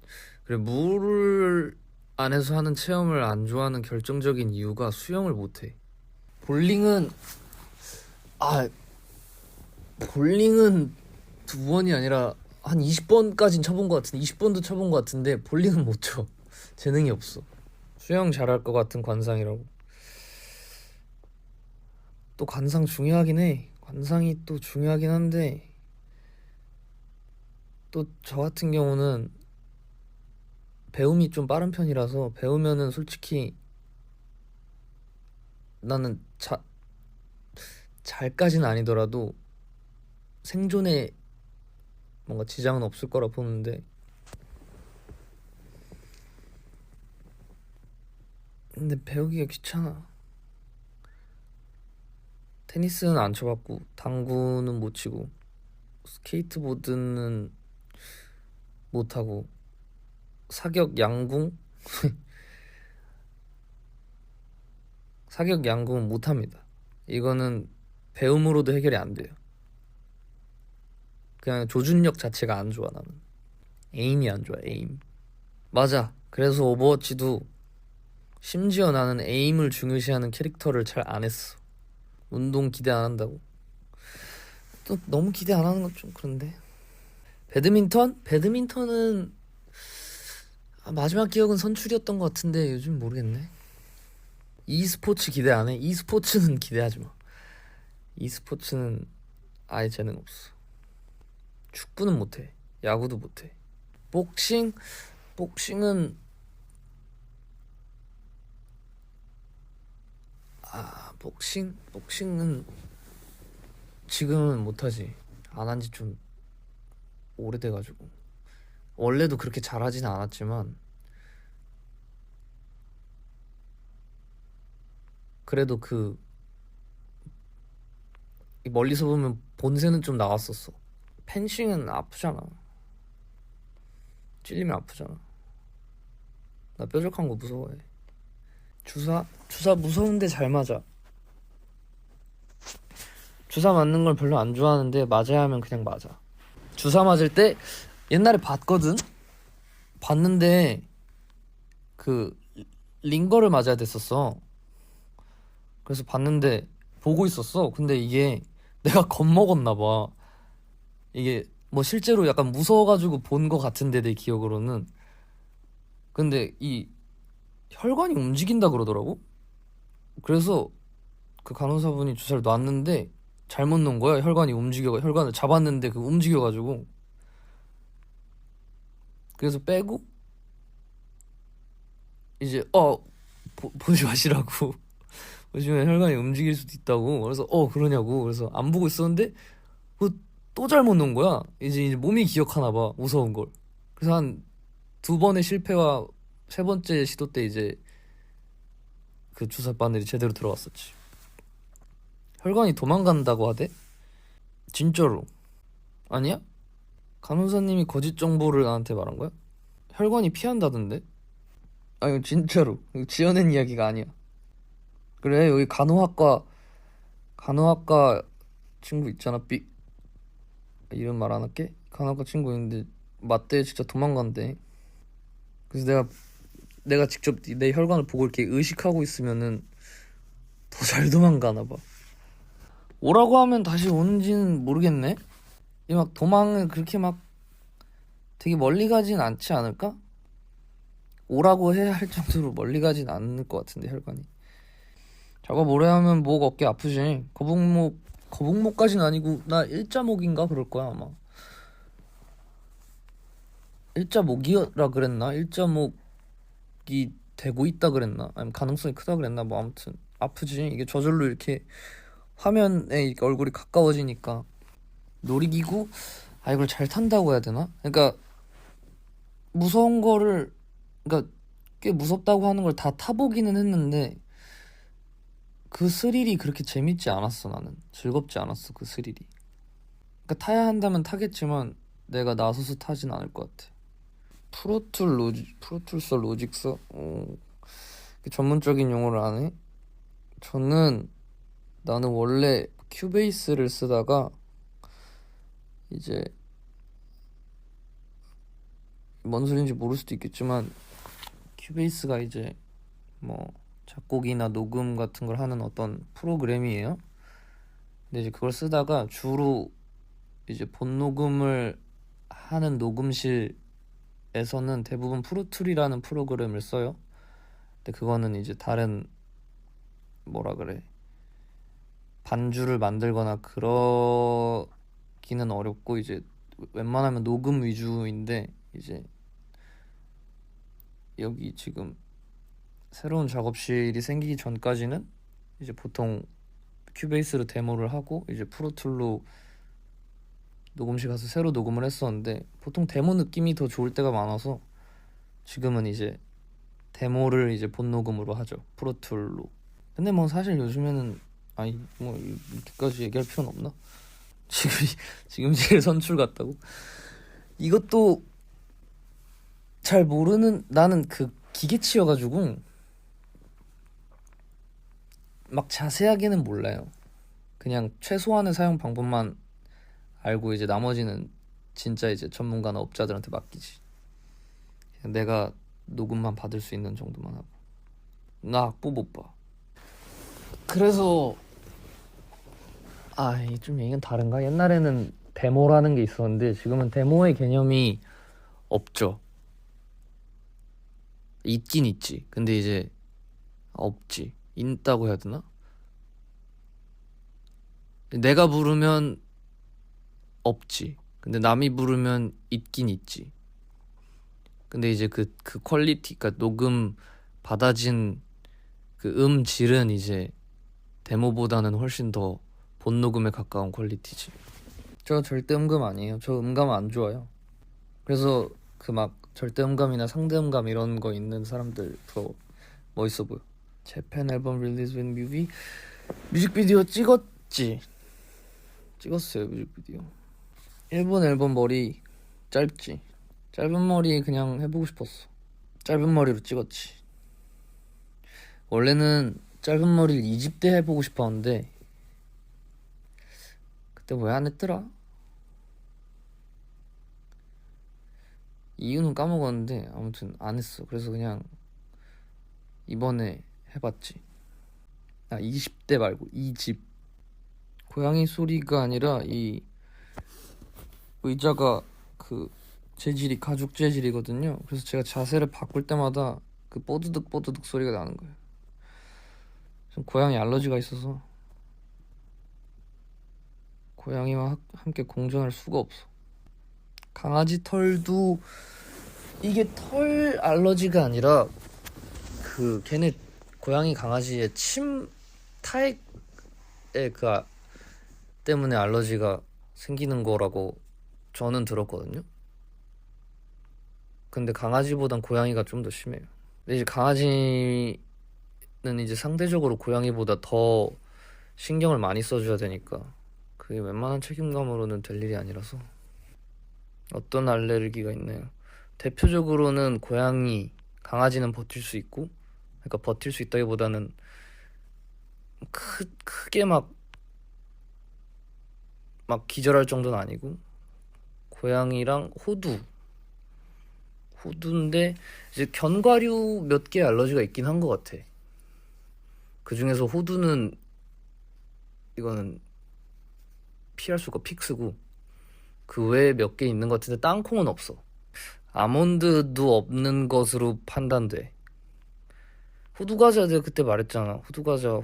그래 물 안에서 하는 체험을 안 좋아하는 결정적인 이유가 수영을 못해. 볼링은 2번이 아니라 한 20번까진 쳐본 것 같은데 20번도 쳐본 것 같은데 볼링은 못 쳐. 재능이 없어. 수영 잘할 것 같은 관상이라고. 또 관상 중요하긴 해. 관상이 또 중요하긴 한데 또 저 같은 경우는 배움이 좀 빠른 편이라서 배우면은 솔직히 나는 잘까지는 아니더라도 생존에 뭔가 지장은 없을 거라 보는데, 근데 배우기가 귀찮아. 테니스는 안 쳐봤고 당구는 못 치고 스케이트보드는 못 하고 사격 양궁 사격 양궁은 못 합니다. 이거는 배움으로도 해결이 안 돼요. 그냥 조준력 자체가 안 좋아. 나는 에임이 안 좋아. 에임. 맞아. 그래서 오버워치도 심지어 나는 에임을 중요시하는 캐릭터를 잘 안 했어. 운동 기대 안 한다고. 또 너무 기대 안 하는 건 좀 그런데. 배드민턴? 배드민턴은 마지막 기억은 선출이었던 것 같은데 요즘 모르겠네. e스포츠 기대 안 해. e스포츠는 기대하지 마. e스포츠는 아예 재능 없어. 축구는 못해. 야구도 못해. 복싱? 복싱은 복싱은 지금은 못하지. 안 한 지 좀 오래돼가지고. 원래도 그렇게 잘하지는 않았지만 그래도 그 멀리서 보면 본세는 좀 나왔었어. 펜싱은 아프잖아. 찔리면 아프잖아. 나 뾰족한 거 무서워해. 주사 무서운데 잘 맞아. 주사 맞는 걸 별로 안 좋아하는데 맞아야 하면 그냥 맞아. 주사 맞을 때 옛날에 봤거든. 봤는데 그 링거를 맞아야 됐었어. 그래서 봤는데 보고 있었어. 근데 이게 내가 겁먹었나 봐. 이게 뭐 실제로 약간 무서워가지고 본 거 같은데 내 기억으로는. 근데 이 혈관이 움직인다 그러더라고. 그래서 그 간호사분이 주사를 놨는데 잘못 놓은 거야. 혈관을 잡았는데 그 움직여가지고. 그래서 빼고 이제 보지 마시라고. 보시면 혈관이 움직일 수도 있다고. 그래서 그러냐고. 그래서 안 보고 있었는데 또 잘못 놓은 거야. 이제 몸이 기억하나 봐. 무서운 걸. 그래서 한 두 번의 실패와 세 번째 시도 때 이제 그 주사 바늘이 제대로 들어갔었지. 혈관이 도망간다고 하대? 진짜로. 아니야? 간호사님이 거짓 정보를 나한테 말한 거야? 혈관이 피한다던데? 아니 진짜로. 이거 지어낸 이야기가 아니야. 그래, 여기 간호학과 친구 있잖아. 이름 말 안 할게. 간호학과 친구 있는데 맞대 진짜 도망간대. 그래서 내가 직접 내 혈관을 보고 이렇게 의식하고 있으면은 더 잘 도망가나 봐. 오라고 하면 다시 오는지는 모르겠네. 이 막 도망을 그렇게 막 되게 멀리 가진 않지 않을까? 오라고 해야 할 정도로 멀리 가진 않을 것 같은데 혈관이. 작업 오래 하면 목 어깨 아프지. 거북목까지는 아니고 나 일자목인가 그럴 거야 아마. 일자목이라 그랬나? 일자목이 되고 있다 그랬나? 아니면 가능성이 크다 그랬나? 뭐 아무튼 아프지. 이게 저절로 이렇게 화면에 이렇게 얼굴이 가까워지니까. 놀이기구? 이걸 잘 탄다고 해야 되나? 그러니까 무서운 거를, 그러니까 꽤 무섭다고 하는 걸 다 타보기는 했는데 그 스릴이 그렇게 재밌지 않았어. 나는 즐겁지 않았어 그 스릴이. 그러니까 타야 한다면 타겠지만 내가 나서서 타진 않을 것 같아. 프로툴서 로직서? 전문적인 용어를 안 해? 나는 원래 큐베이스를 쓰다가 이제 뭔 소리인지 모를 수도 있겠지만 큐베이스가 이제 뭐 작곡이나 녹음 같은 걸 하는 어떤 프로그램이에요. 근데 이제 그걸 쓰다가 주로 이제 본 녹음을 하는 녹음실에서는 대부분 프로툴이라는 프로그램을 써요. 근데 그거는 이제 다른 뭐라 그래 반주를 만들거나 그러기는 어렵고 이제 웬만하면 녹음 위주인데 이제 여기 지금 새로운 작업실이 생기기 전까지는 이제 보통 큐베이스로 데모를 하고 이제 프로툴로 녹음실 가서 새로 녹음을 했었는데 보통 데모 느낌이 더 좋을 때가 많아서 지금은 이제 데모를 이제 본 녹음으로 하죠. 프로툴로. 근데 뭐 사실 요즘에는 아니 뭐 이렇게까지 얘기할 필요는 없나? 지금 제일 선출 같다고? 이것도 잘 모르는 나는 그 기계치여가지고 막 자세하게는 몰라요. 그냥 최소한의 사용 방법만 알고 이제 나머지는 진짜 이제 전문가나 업자들한테 맡기지. 그냥 내가 녹음만 받을 수 있는 정도만 하고. 나 악보 못 봐. 그래서 이게 좀 얘기는 다른가? 옛날에는 데모라는 게 있었는데 지금은 데모의 개념이 없죠. 있긴 있지. 근데 이제 없지. 있다고 해야 되나? 내가 부르면 없지. 근데 남이 부르면 있긴 있지. 근데 이제 그 퀄리티, 그러니까 녹음 받아진 그 음질은 이제 데모보다는 훨씬 더 본 녹음에 가까운 퀄리티지. 저 절대 음감 아니에요. 저 음감 안 좋아요. 그래서 그 막 절대 음감이나 상대 음감 이런 거 있는 사람들 더 멋있어 보여. 재팬 앨범 릴리즈 윈 뮤비 뮤직비디오 찍었어요. 뮤직비디오. 일본 앨범 머리 짧지. 짧은 머리 그냥 해보고 싶었어. 짧은 머리로 찍었지. 원래는 짧은 머리를 2집 때 해보고 싶었는데 그때 왜 안 했더라? 이유는 까먹었는데 아무튼 안 했어. 그래서 그냥 이번에 해봤지. 20대 말고 2집. 고양이 소리가 아니라 이 의자가 그 재질이 가죽 재질이거든요. 그래서 제가 자세를 바꿀 때마다 그 뽀드득 뽀드득 소리가 나는 거예요. 전 고양이 알러지가 있어서 고양이와 함께 공존할 수가 없어. 강아지 털도 이게 털 알러지가 아니라 그 걔네 고양이 강아지의 침 타액의 때문에 알러지가 생기는 거라고 저는 들었거든요. 근데 강아지보단 고양이가 좀 더 심해요. 근데 이제 강아지는 이제 상대적으로 고양이보다 더 신경을 많이 써줘야 되니까 그게 웬만한 책임감으로는 될 일이 아니라서. 어떤 알레르기가 있나요? 대표적으로는 고양이, 강아지는 버틸 수 있고, 그러니까 버틸 수 있다기보다는 크게 막 기절할 정도는 아니고, 고양이랑 호두인데 이제 견과류 몇 개 알러지가 있긴 한 것 같아. 그 중에서 호두는 이거는 피할 수가 픽스고 그 외에 몇 개 있는 것 같은데 땅콩은 없어. 아몬드도 없는 것으로 판단돼. 호두과자 내가 그때 말했잖아. 호두과자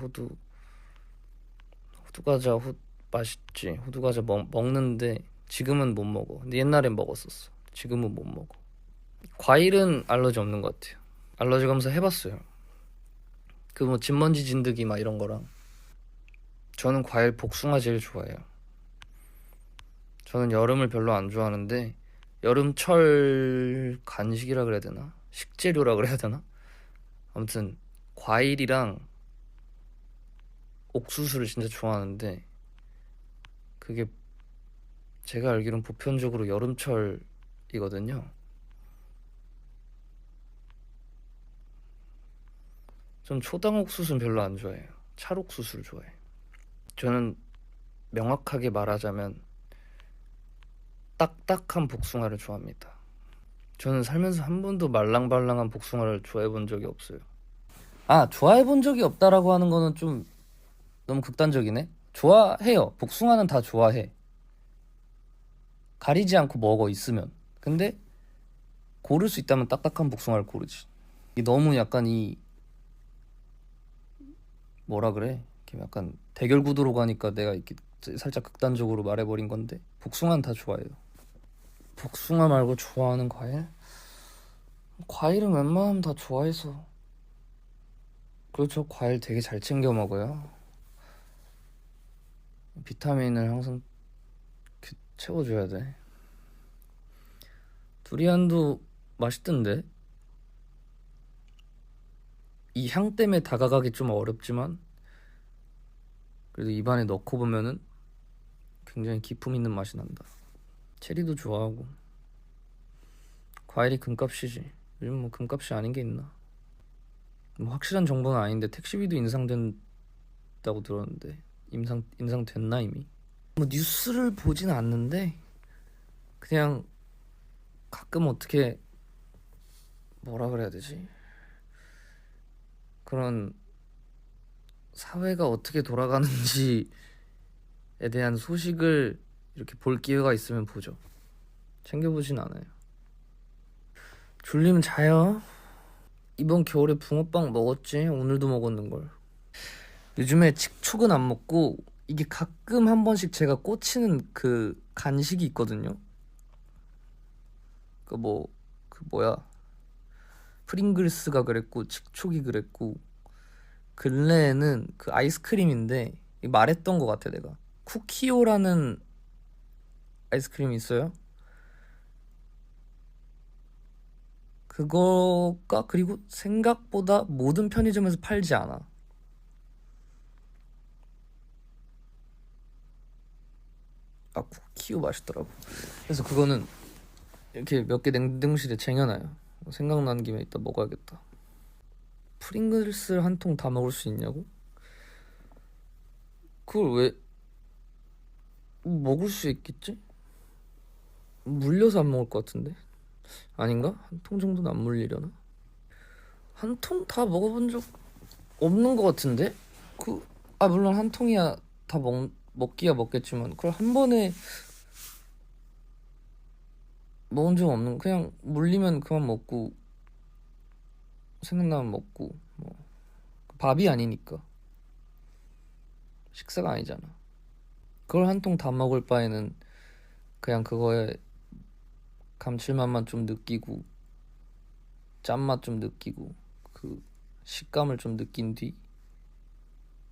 맛있지. 호두과자 먹는데 지금은 못 먹어. 근데 옛날엔 먹었었어. 지금은 못 먹어. 과일은 알러지 없는 것 같아요. 알러지 검사 해봤어요. 그 뭐 진먼지 진드기 막 이런 거랑. 저는 과일 복숭아 제일 좋아해요. 저는 여름을 별로 안 좋아하는데 여름철 간식이라 그래야 되나? 식재료라 그래야 되나? 아무튼 과일이랑 옥수수를 진짜 좋아하는데 그게 제가 알기로는 보편적으로 여름철이거든요. 전 초당 옥수수는 별로 안 좋아해요. 찰옥수수를 좋아해요. 저는 명확하게 말하자면 딱딱한 복숭아를 좋아합니다. 저는 살면서 한 번도 말랑말랑한 복숭아를 좋아해 본 적이 없어요. 좋아해 본 적이 없다라고 하는 거는 좀 너무 극단적이네. 좋아해요. 복숭아는 다 좋아해. 가리지 않고 먹어 있으면. 근데 고를 수 있다면 딱딱한 복숭아를 고르지. 이게 너무 약간 뭐라 그래? 이렇게 약간 대결 구도로 가니까 내가 이렇게 살짝 극단적으로 말해버린 건데 복숭아는 다 좋아해요. 복숭아 말고 좋아하는 과일? 과일은 웬만하면 다 좋아해서. 그리고 저 과일 되게 잘 챙겨 먹어요. 비타민을 항상 이렇게 채워줘야 돼. 두리안도 맛있던데. 이 향 때문에 다가가기 좀 어렵지만 그래도 입안에 넣고 보면은 굉장히 기품 있는 맛이 난다. 체리도 좋아하고. 과일이 금값이지. 요즘 뭐 금값이 아닌 게 있나. 뭐 확실한 정보는 아닌데 택시비도 인상된다고 들었는데 인상됐나 이미? 뭐 뉴스를 보진 않는데 그냥 가끔 어떻게 뭐라 그래야 되지? 그런 사회가 어떻게 돌아가는지에 대한 소식을 이렇게 볼 기회가 있으면 보죠. 챙겨보진 않아요. 졸리면 자요. 이번 겨울에 붕어빵 먹었지. 오늘도 먹었는걸. 요즘에 식초는 안 먹고 이게 가끔 한 번씩 제가 꽂히는 그 간식이 있거든요. 그 뭐야, 프링글스가 그랬고 칙촉이 그랬고 근래에는 그 아이스크림인데 이거 말했던 것 같아 내가. 쿠키오라는 아이스크림이 있어요. 그거가 그리고 생각보다 모든 편의점에서 팔지 않아. 아, 쿠키오 맛있더라고. 그래서 그거는 이렇게 몇 개 냉동실에 쟁여놔요. 생각나는 김에 이따 먹어야겠다. 프링글스를 한 통 다 먹을 수 있냐고? 그걸 왜 먹을 수 있겠지? 물려서 안 먹을 것 같은데? 아닌가? 한 통 정도는 안 물리려나? 한 통 다 먹어본 적 없는 것 같은데? 물론 한 통이야 다 먹기야 먹겠지만 그걸 한 번에 먹은 적 없는. 그냥 물리면 그만 먹고 생각나면 먹고. 뭐 밥이 아니니까 식사가 아니잖아. 그걸 한 통 다 먹을 바에는 그냥 그거에 감칠맛만 좀 느끼고 짠맛 좀 느끼고 그 식감을 좀 느낀 뒤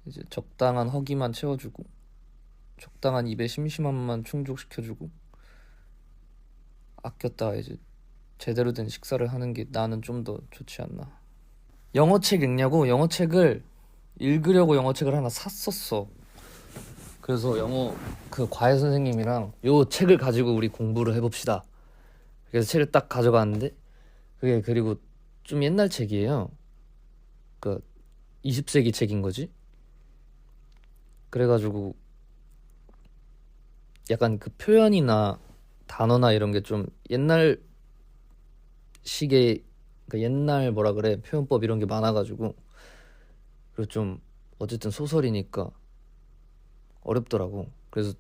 이제 적당한 허기만 채워주고 적당한 입의 심심함만 충족시켜주고 아꼈다가 이제 제대로 된 식사를 하는 게 나는 좀 더 좋지 않나. 영어책 읽냐고? 영어책을 읽으려고 영어책을 하나 샀었어. 그래서 영어 그 과외 선생님이랑 요 책을 가지고 우리 공부를 해봅시다. 그래서 책을 딱 가져갔는데 그게 그리고 좀 옛날 책이에요. 그 20세기 책인 거지. 그래가지고 약간 그 표현이나 단어나 이런 게 좀 옛날 식의 그 옛날 뭐라 그래 표현법 이런 게 많아가지고 그리고 좀 어쨌든 소설이니까 어렵더라고. 그래서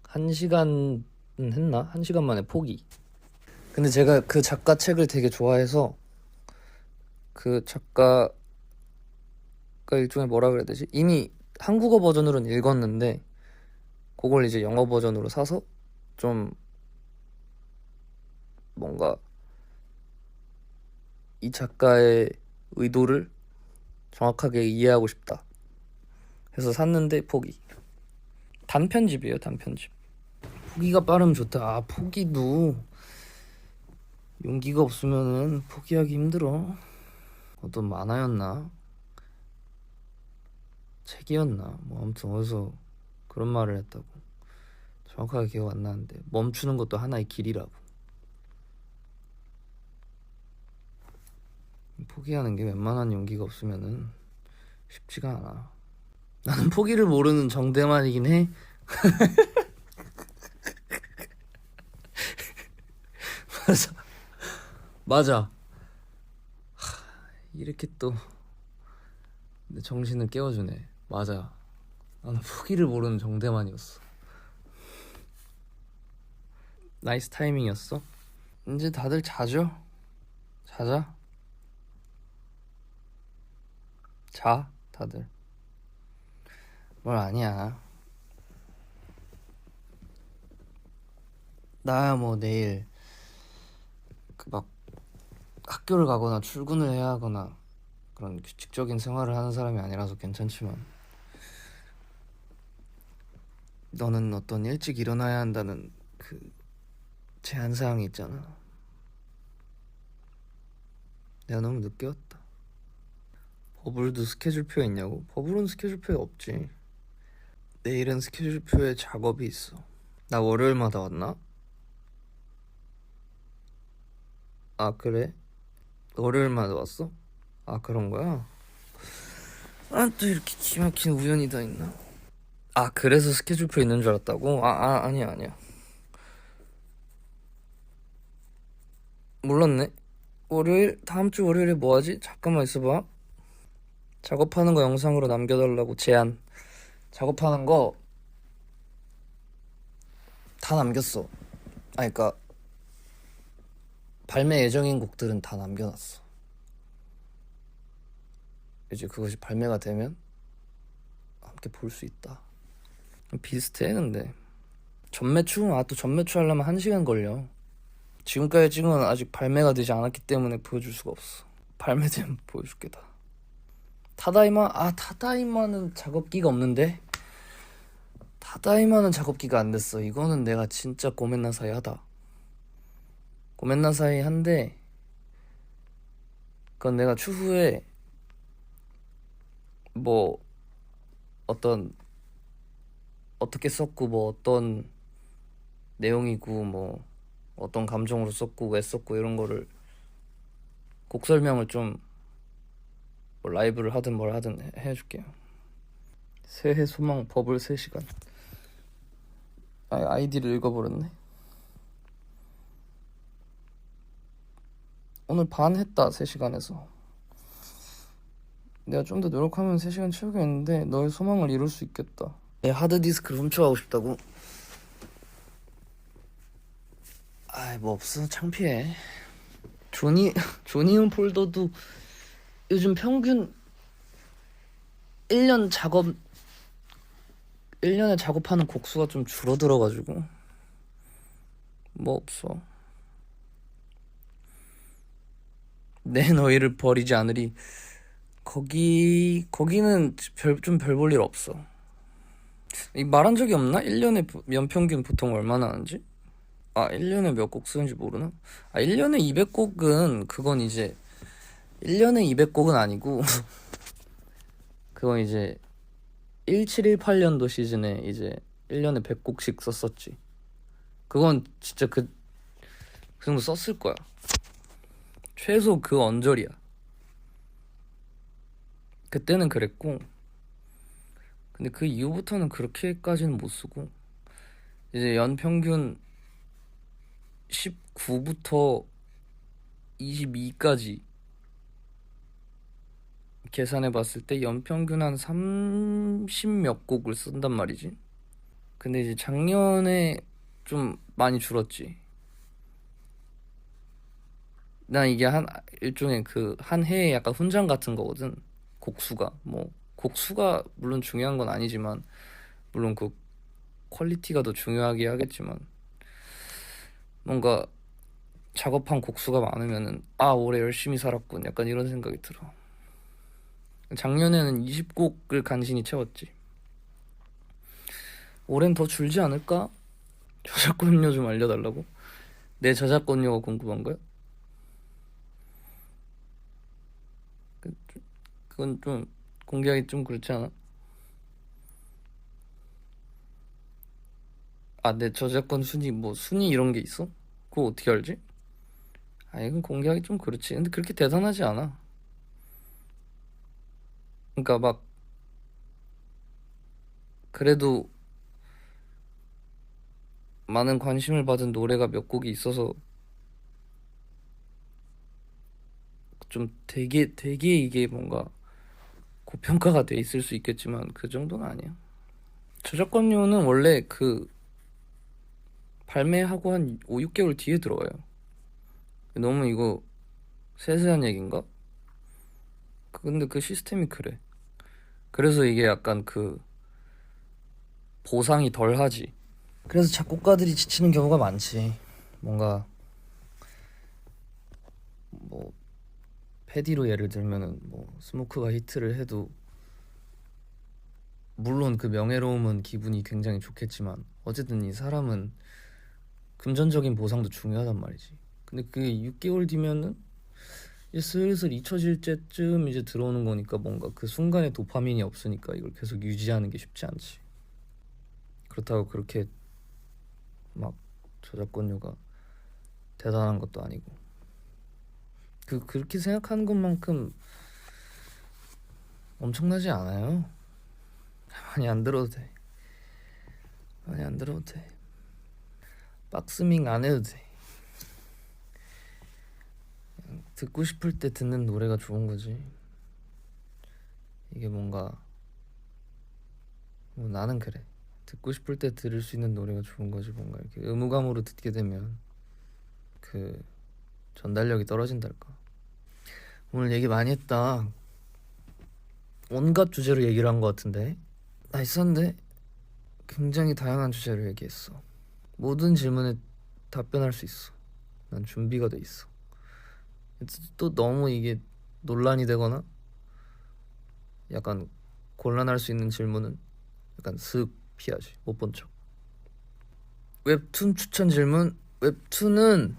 1시간 했나? 1시간 만에 포기. 근데 제가 그 작가 책을 되게 좋아해서 그 작가가 일종의 뭐라 그래야 되지? 이미 한국어 버전으로는 읽었는데 그걸 이제 영어 버전으로 사서 좀 뭔가 이 작가의 의도를 정확하게 이해하고 싶다 해서 샀는데 포기. 단편집이에요, 단편집. 포기가 빠르면 좋다. 아, 포기도 용기가 없으면은 포기하기 힘들어. 어떤 만화였나? 책이었나? 뭐 아무튼 어디서 그런 말을 했다고. 정확하게 기억 안 나는데 멈추는 것도 하나의 길이라고. 포기하는 게 웬만한 용기가 없으면은 쉽지가 않아. 나는 포기를 모르는 정대만이긴 해. 맞아. 맞아. 이렇게 또 내 정신을 깨워주네. 맞아. 나는 포기를 모르는 정대만이었어. 나이스 타이밍이었어. 이제 다들 자죠? 자자. 자, 다들. 뭘 아니야. 나야 뭐 내일 그 막 학교를 가거나 출근을 해야 하거나 그런 규칙적인 생활을 하는 사람이 아니라서 괜찮지만 너는 어떤 일찍 일어나야 한다는 그 제한사항이 있잖아. 내가 너무 늦게 왔다. 버블도 스케줄표 있냐고? 버블은 스케줄표에 없지. 내일은 스케줄표에 작업이 있어. 나 월요일마다 왔나? 아 그래? 월요일마다 왔어? 아 그런 거야? 아 또 이렇게 기막힌 우연이 다 있나? 아 그래서 스케줄표 있는 줄 알았다고? 아니야 아니야. 몰랐네. 월요일? 다음 주 월요일에 뭐 하지? 잠깐만 있어봐. 작업하는 거 영상으로 남겨달라고 제안. 작업하는 거 다 남겼어. 아 그니까 발매 예정인 곡들은 다 남겨놨어. 이제 그것이 발매가 되면 함께 볼 수 있다. 비슷해 근데 전매추 또 전매추 하려면 1시간 걸려. 지금까지 찍은 건 아직 발매가 되지 않았기 때문에 보여줄 수가 없어. 발매되면 보여줄게 다. 타다이마는 작업기가 없는데. 타다이마는 작업기가 안 됐어. 이거는 내가 진짜 고멘나사이 하다. 고멘나사이 한데 그건 내가 추후에 뭐 어떤 어떻게 썼고 뭐 어떤 내용이고 뭐 어떤 감정으로 썼고 왜 썼고 이런 거를 곡 설명을 좀뭐 라이브를 하든 뭘 하든 해줄게요. 새해 소망 버블 3시간. 아이디를 읽어버렸네. 오늘 반 했다. 3시간에서 내가 좀 더 노력하면 3시간 채우겠는데 너의 소망을 이룰 수 있겠다. 내 하드디스크를 훔쳐가고 싶다고? 아이 뭐 없어. 창피해. 조니움 폴더도 요즘 평균 1년에 작업하는 곡수가 좀 줄어들어가지고 뭐 없어. 내 너희를 버리지 않으리. 거기는 좀 별 볼 일 없어. 이 말한 적이 없나? 1년에 연평균 보통 얼마나 하는지? 1년에 몇 곡 쓰는지 모르나? 1년에 200곡은 그건 이제 1년에 200곡은 아니고 그건 이제 1718년도 시즌에 이제 1년에 100곡씩 썼었지. 그건 진짜 그 정도 썼을 거야. 최소 그 언저리야. 그때는 그랬고 근데 그 이후부터는 그렇게까지는 못 쓰고 이제 연평균 19부터 22까지 계산해 봤을 때 연평균 한 30 몇 곡을 쓴단 말이지. 근데 이제 작년에 좀 많이 줄었지. 난 이게 일종의 그 한 해에 약간 훈장 같은 거거든. 곡수가 물론 중요한 건 아니지만 물론 그 퀄리티가 더 중요하게 하겠지만 뭔가 작업한 곡수가 많으면은 올해 열심히 살았군 약간 이런 생각이 들어. 작년에는 20곡을 간신히 채웠지. 올해는 더 줄지 않을까? 저작권료 좀 알려달라고? 내 저작권료가 궁금한 거야? 그건 좀 공개하기 좀 그렇지 않아? 내 저작권 순위 이런 게 있어? 그거 어떻게 알지? 이건 공개하기 좀 그렇지. 근데 그렇게 대단하지 않아. 그러니까 막 그래도 많은 관심을 받은 노래가 몇 곡이 있어서 좀 되게 이게 뭔가 고평가가 돼 있을 수 있겠지만 그 정도는 아니야. 저작권료는 원래 그 발매하고 한 5, 6개월 뒤에 들어와요. 너무 이거 세세한 얘기인가? 근데 그 시스템이 그래. 그래서 이게 약간 그 보상이 덜 하지. 그래서 작곡가들이 지치는 경우가 많지. 뭔가 뭐 패디로 예를 들면은 뭐 스모크가 히트를 해도 물론 그 명예로움은 기분이 굉장히 좋겠지만 어쨌든 이 사람은 금전적인 보상도 중요하단 말이지. 근데 그게 6개월 뒤면은 이제 슬슬 잊혀질 때쯤 이제 들어오는 거니까 뭔가 그 순간에 도파민이 없으니까 이걸 계속 유지하는 게 쉽지 않지. 그렇다고 그렇게 막 저작권료가 대단한 것도 아니고 그렇게 생각하는 것만큼 엄청나지 않아요. 많이 안 들어도 돼. 많이 안 들어도 돼. 박스밍 안 해도 돼. 듣고 싶을 때 듣는 노래가 좋은 거지. 이게 뭔가 나는 그래. 듣고 싶을 때 들을 수 있는 노래가 좋은 거지. 뭔가 이렇게 의무감으로 듣게 되면 그 전달력이 떨어진달까. 오늘 얘기 많이 했다. 온갖 주제로 얘기를 한 것 같은데 나 있었는데 굉장히 다양한 주제로 얘기했어. 모든 질문에 답변할 수 있어. 난 준비가 돼 있어. 또 너무 이게 논란이 되거나 약간 곤란할 수 있는 질문은 약간 슥 피하지. 못 본 척. 웹툰 추천 질문. 웹툰은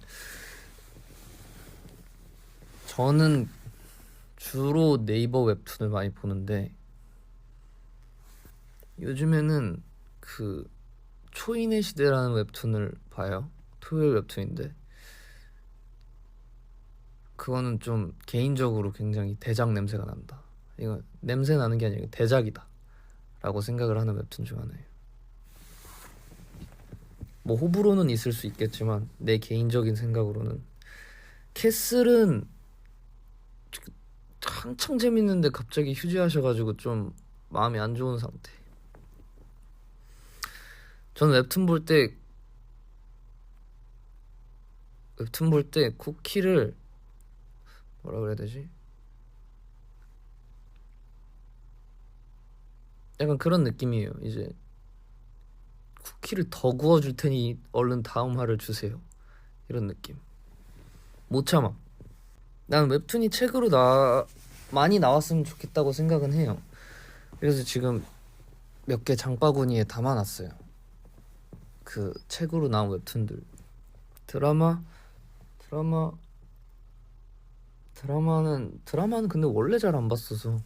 저는 주로 네이버 웹툰을 많이 보는데 요즘에는 그 초인의 시대라는 웹툰을 봐요. 토요일 웹툰인데 그거는 좀 개인적으로 굉장히 대작 냄새가 난다. 이거 냄새 나는 게 아니라 대작이다 라고 생각을 하는 웹툰 중 하나예요. 뭐 호불호는 있을 수 있겠지만 내 개인적인 생각으로는 캐슬은 한창 재밌는데 갑자기 휴지하셔가지고 좀 마음이 안 좋은 상태. 저는 웹툰 볼 때 쿠키를 뭐라 그래야 되지? 약간 그런 느낌이에요. 이제 쿠키를 더 구워줄 테니 얼른 다음 화를 주세요. 이런 느낌. 못 참아. 난 웹툰이 책으로 많이 나왔으면 좋겠다고 생각은 해요. 그래서 지금 몇 개 장바구니에 담아놨어요. 그 책으로 나온 웹툰들. 드라마는 근데 원래 잘 안 봤어서.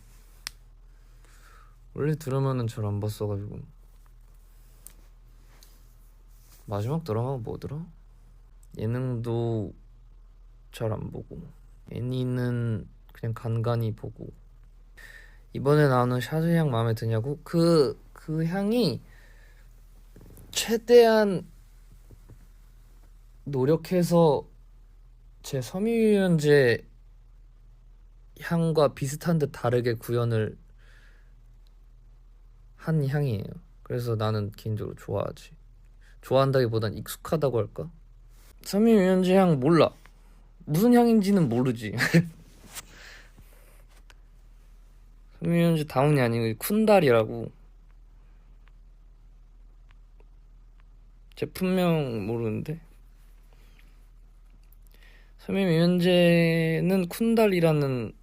원래 드라마는 잘 안 봤어가지고. 마지막 드라마가 뭐더라? 예능도 잘 안 보고 애니는 그냥 간간히 보고. 이번에 나오는 샤즈향 마음에 드냐고? 그 향이 최대한 노력해서 제 섬유유연제 향과 비슷한 듯 다르게 구현을 한 향이에요. 그래서 나는 개인적으로 좋아하지. 좋아한다기보단 익숙하다고 할까? 섬유유연제 향 몰라. 무슨 향인지는 모르지. 섬유유연제 다운이 아니고 쿤달이라고. 제품명 모르는데 섬유유연제는 쿤달이라는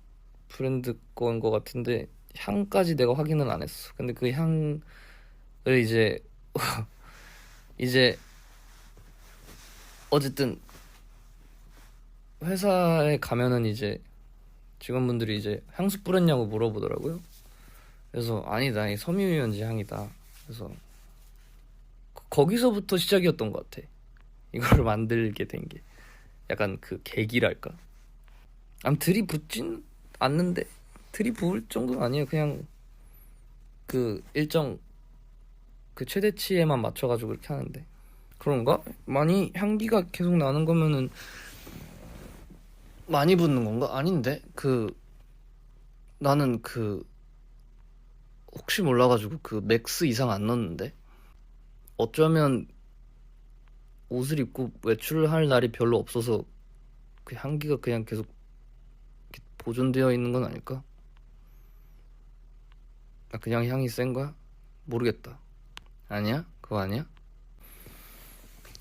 브랜드 거인 것 같은데 향까지 내가 확인은 안 했어. 근데 그 향을 이제 이제 어쨌든 회사에 가면은 이제 직원분들이 이제 향수 뿌렸냐고 물어보더라고요. 그래서 아니다, 이 섬유유연제 향이다. 그래서 거기서부터 시작이었던 것 같아. 이걸 만들게 된 게 약간 그 계기랄까. 들이붓진 않는데 들이부을 정도는 아니에요. 그냥 그 일정 그 최대치에만 맞춰가지고 이렇게 하는데. 그런가? 많이 향기가 계속 나는 거면은 많이 붓는 건가? 아닌데 나는 혹시 몰라가지고 맥스 이상 안 넣었는데. 어쩌면 옷을 입고 외출을 할 날이 별로 없어서 그 향기가 그냥 계속 이렇게 보존되어 있는 건 아닐까? 그냥 향이 센 거야? 모르겠다. 아니야? 그거 아니야?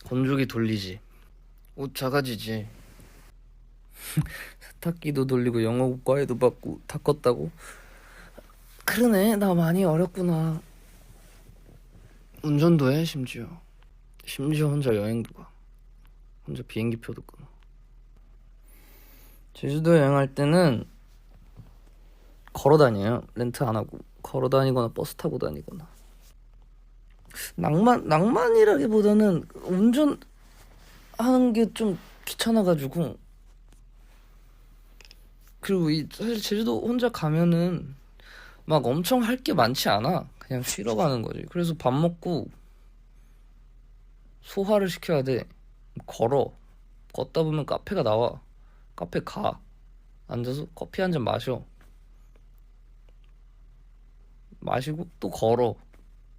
건조기 돌리지. 옷 작아지지. 세탁기도 돌리고 영어 과외도 받고 다 껐다고? 그러네, 나 많이 어렵구나. 운전도 해. 심지어 혼자 여행도 가. 혼자 비행기표도 끊어. 제주도 여행할 때는 걸어 다녀요. 렌트 안 하고 걸어 다니거나 버스 타고 다니거나. 낭만이라기보다는 운전하는 게 좀 귀찮아가지고. 그리고 사실 제주도 혼자 가면은 막 엄청 할 게 많지 않아. 그냥 쉬러 가는 거지. 그래서 밥 먹고 소화를 시켜야 돼. 걸어. 걷다 보면 카페가 나와. 카페 가. 앉아서 커피 한 잔 마시고 또 걸어.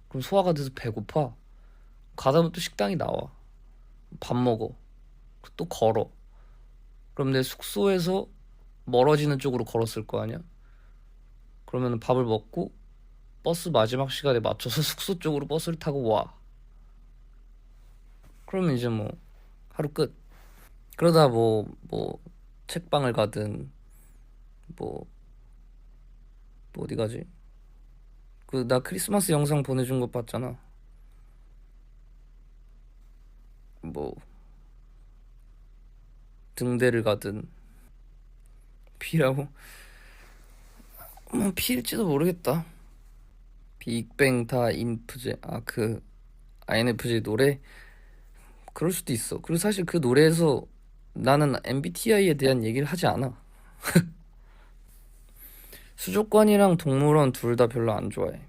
그럼 소화가 돼서 배고파. 가다 보면 또 식당이 나와. 밥 먹어. 또 걸어. 그럼 내 숙소에서 멀어지는 쪽으로 걸었을 거 아니야? 그러면 밥을 먹고 버스 마지막 시간에 맞춰서 숙소 쪽으로 버스를 타고 와. 그러면 이제 뭐 하루 끝. 그러다 뭐 책방을 가든 뭐 어디 가지? 그 나 크리스마스 영상 보내준 거 봤잖아. 뭐 등대를 가든 B라고? 뭐 B일지도 모르겠다. 빅뱅 다 인프제. 그 INFJ 노래? 그럴 수도 있어. 그리고 사실 그 노래에서 나는 MBTI에 대한 얘기를 하지 않아. 수족관이랑 동물원 둘 다 별로 안 좋아해.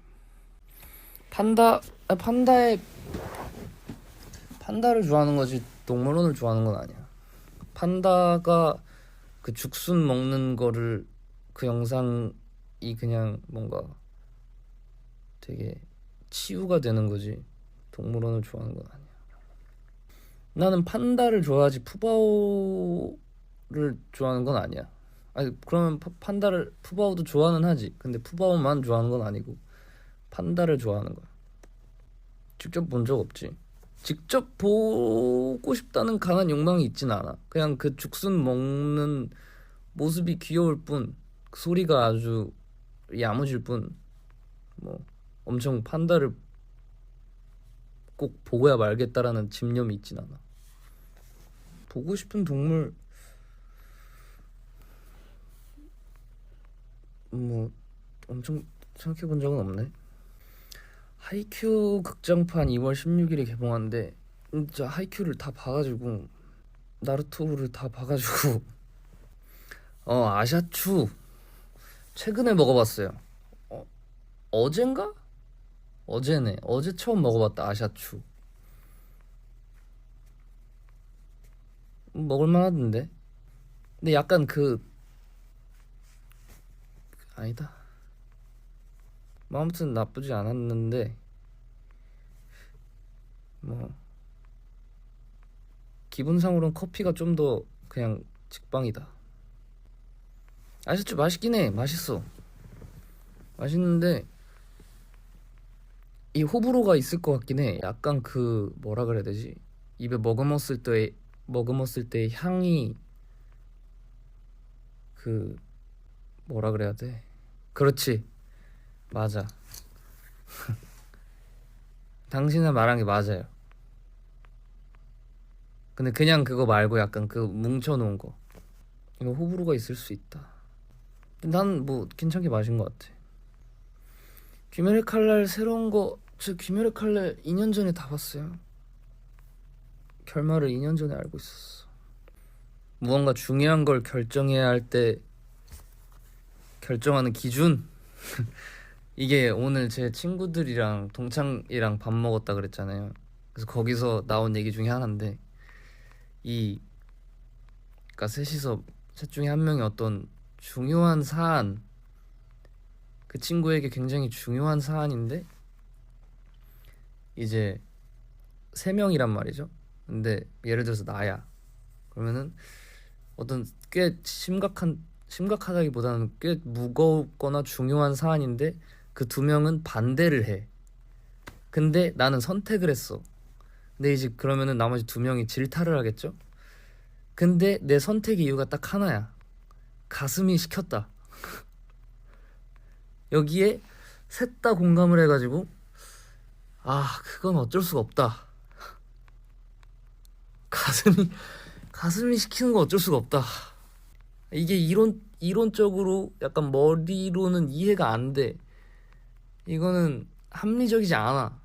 판다를 좋아하는 거지 동물원을 좋아하는 건 아니야. 판다가 그 죽순 먹는 거를 그 영상이 그냥 뭔가 되게 치유가 되는 거지 동물원을 좋아하는 건 아니야. 나는 판다를 좋아하지 푸바오를 좋아하는 건 아니야. 아니 그러면 푸바오도 좋아는 하지. 근데 푸바오만 좋아하는 건 아니고 판다를 좋아하는 거야. 직접 본 적 없지. 직접 보고 싶다는 강한 욕망이 있진 않아. 그냥 그 죽순 먹는 모습이 귀여울 뿐, 그 소리가 아주 야무질 뿐, 뭐 엄청 판다를 꼭 보고야 말겠다라는 집념이 있진 않아. 보고 싶은 동물 뭐 엄청 생각해 본 적은 없네. 하이큐 극장판 2월 16일에 개봉하는데 진짜 하이큐를 다 봐가지고 나루토를 다 봐가지고 아샤추 최근에 먹어봤어요. 어젠가? 어제네. 어제 처음 먹어봤다. 아샤추 먹을만하던데. 근데 약간 아니다. 뭐 아무튼 나쁘지 않았는데 뭐 기분상으로는 커피가 좀 더 그냥 직방이다. 아시죠? 맛있긴 해. 맛있어. 맛있는데 이 호불호가 있을 것 같긴 해. 약간 뭐라 그래야 되지? 입에 머금었을 때의 향이 뭐라 그래야 돼? 그렇지. 맞아. 당신은 말한 게 맞아요. 근데 그냥 그거 말고 약간 뭉쳐놓은 거 이거 호불호가 있을 수 있다. 난 뭐 괜찮게 마신 것 같아. 귀멸의 칼날 새로운 거. 저 귀멸의 칼날 2년 전에 다 봤어요. 결말을 2년 전에 알고 있었어. 무언가 중요한 걸 결정해야 할 때 결정하는 기준. 이게 오늘 제 친구들이랑 동창이랑 밥 먹었다 그랬잖아요. 그래서 거기서 나온 얘기 중에 하나인데 그러니까 셋 중에 한 명이 어떤 중요한 사안, 그 친구에게 굉장히 중요한 사안인데 이제 3명이란 말이죠. 근데 예를 들어서 나야. 그러면은 어떤 꽤 심각하다기보다는 꽤 무겁거나 중요한 사안인데 그 2명은 반대를 해. 근데 나는 선택을 했어. 근데 이제 그러면은 나머지 2명이 질타를 하겠죠. 근데 내 선택의 이유가 딱 하나야. 가슴이 시켰다. 여기에 셋 다 공감을 해가지고 그건 어쩔 수가 없다. 가슴이 시키는 거 어쩔 수가 없다. 이게 이론적으로 약간 머리로는 이해가 안 돼. 이거는 합리적이지 않아.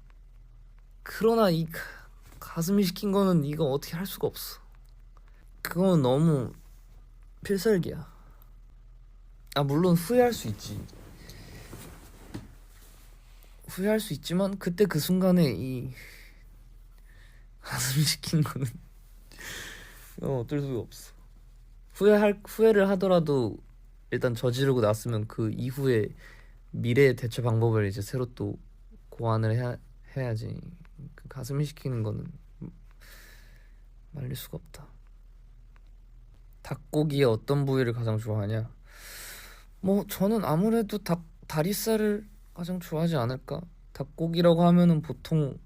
그러나 이 가슴이 시킨 거는 이거 어떻게 할 수가 없어. 그건 너무 필살기야. 물론 후회할 수 있지. 후회할 수 있지만 그때 그 순간에 이 가슴이 시킨 거는 어쩔 수가 없어. 후회를 하더라도 일단 저지르고 났으면 그 이후에 미래의 대처 방법을 이제 새로 또 고안을 해야지. 그 가슴이 시키는 거는 말릴 수가 없다. 닭고기의 어떤 부위를 가장 좋아하냐? 저는 아무래도 다리살을 가장 좋아하지 않을까? 닭고기라고 하면은 보통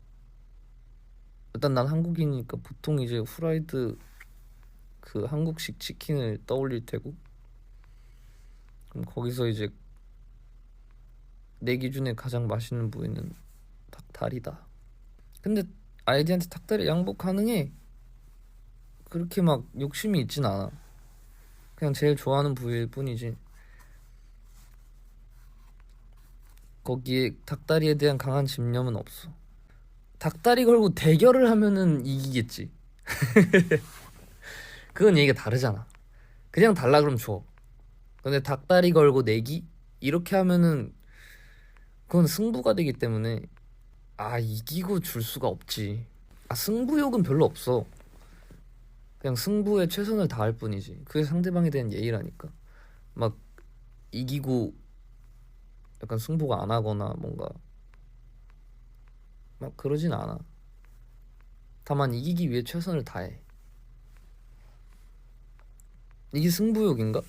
일단 난 한국인이니까 보통 이제 후라이드 그 한국식 치킨을 떠올릴 테고, 그럼 거기서 이제 내 기준에 가장 맛있는 부위는 닭다리다. 근데 아이디한테 닭다리 양보 가능해. 그렇게 막 욕심이 있진 않아. 그냥 제일 좋아하는 부위일 뿐이지. 거기에 닭다리에 대한 강한 집념은 없어. 닭다리 걸고 대결을 하면은 이기겠지. 그건 얘기가 다르잖아. 그냥 달라 그러면 줘. 근데 닭다리 걸고 내기? 이렇게 하면은 그건 승부가 되기 때문에 이기고 줄 수가 없지. 승부욕은 별로 없어. 그냥 승부에 최선을 다할 뿐이지. 그게 상대방에 대한 예의라니까. 막 이기고 약간 승부가 안 하거나 뭔가 막 그러진 않아. 다만 이기기 위해 최선을 다해. 이게 승부욕인가?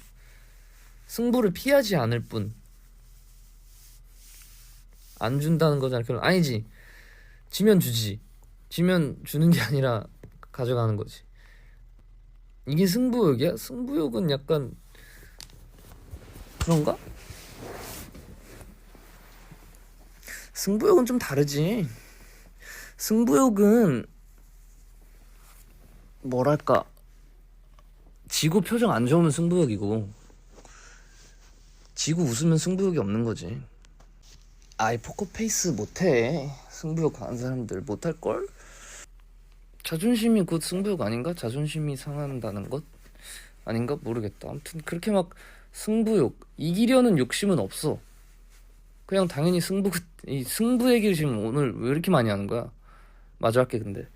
승부를 피하지 않을 뿐. 안 준다는 거잖아. 그럼 아니지. 지면 주지. 지면 주는 게 아니라 가져가는 거지. 이게 승부욕이야? 승부욕은 약간 그런가? 승부욕은 좀 다르지. 승부욕은 뭐랄까, 지고 표정 안 좋으면 승부욕이고 지고 웃으면 승부욕이 없는 거지. 포커페이스 못해. 승부욕 하는 사람들 못할걸? 자존심이 곧 승부욕 아닌가? 자존심이 상한다는 것? 아닌가? 모르겠다. 아무튼 그렇게 막 승부욕, 이기려는 욕심은 없어. 그냥 당연히 이 승부 얘기를 지금 오늘 왜 이렇게 많이 하는 거야? 마저 할게. 근데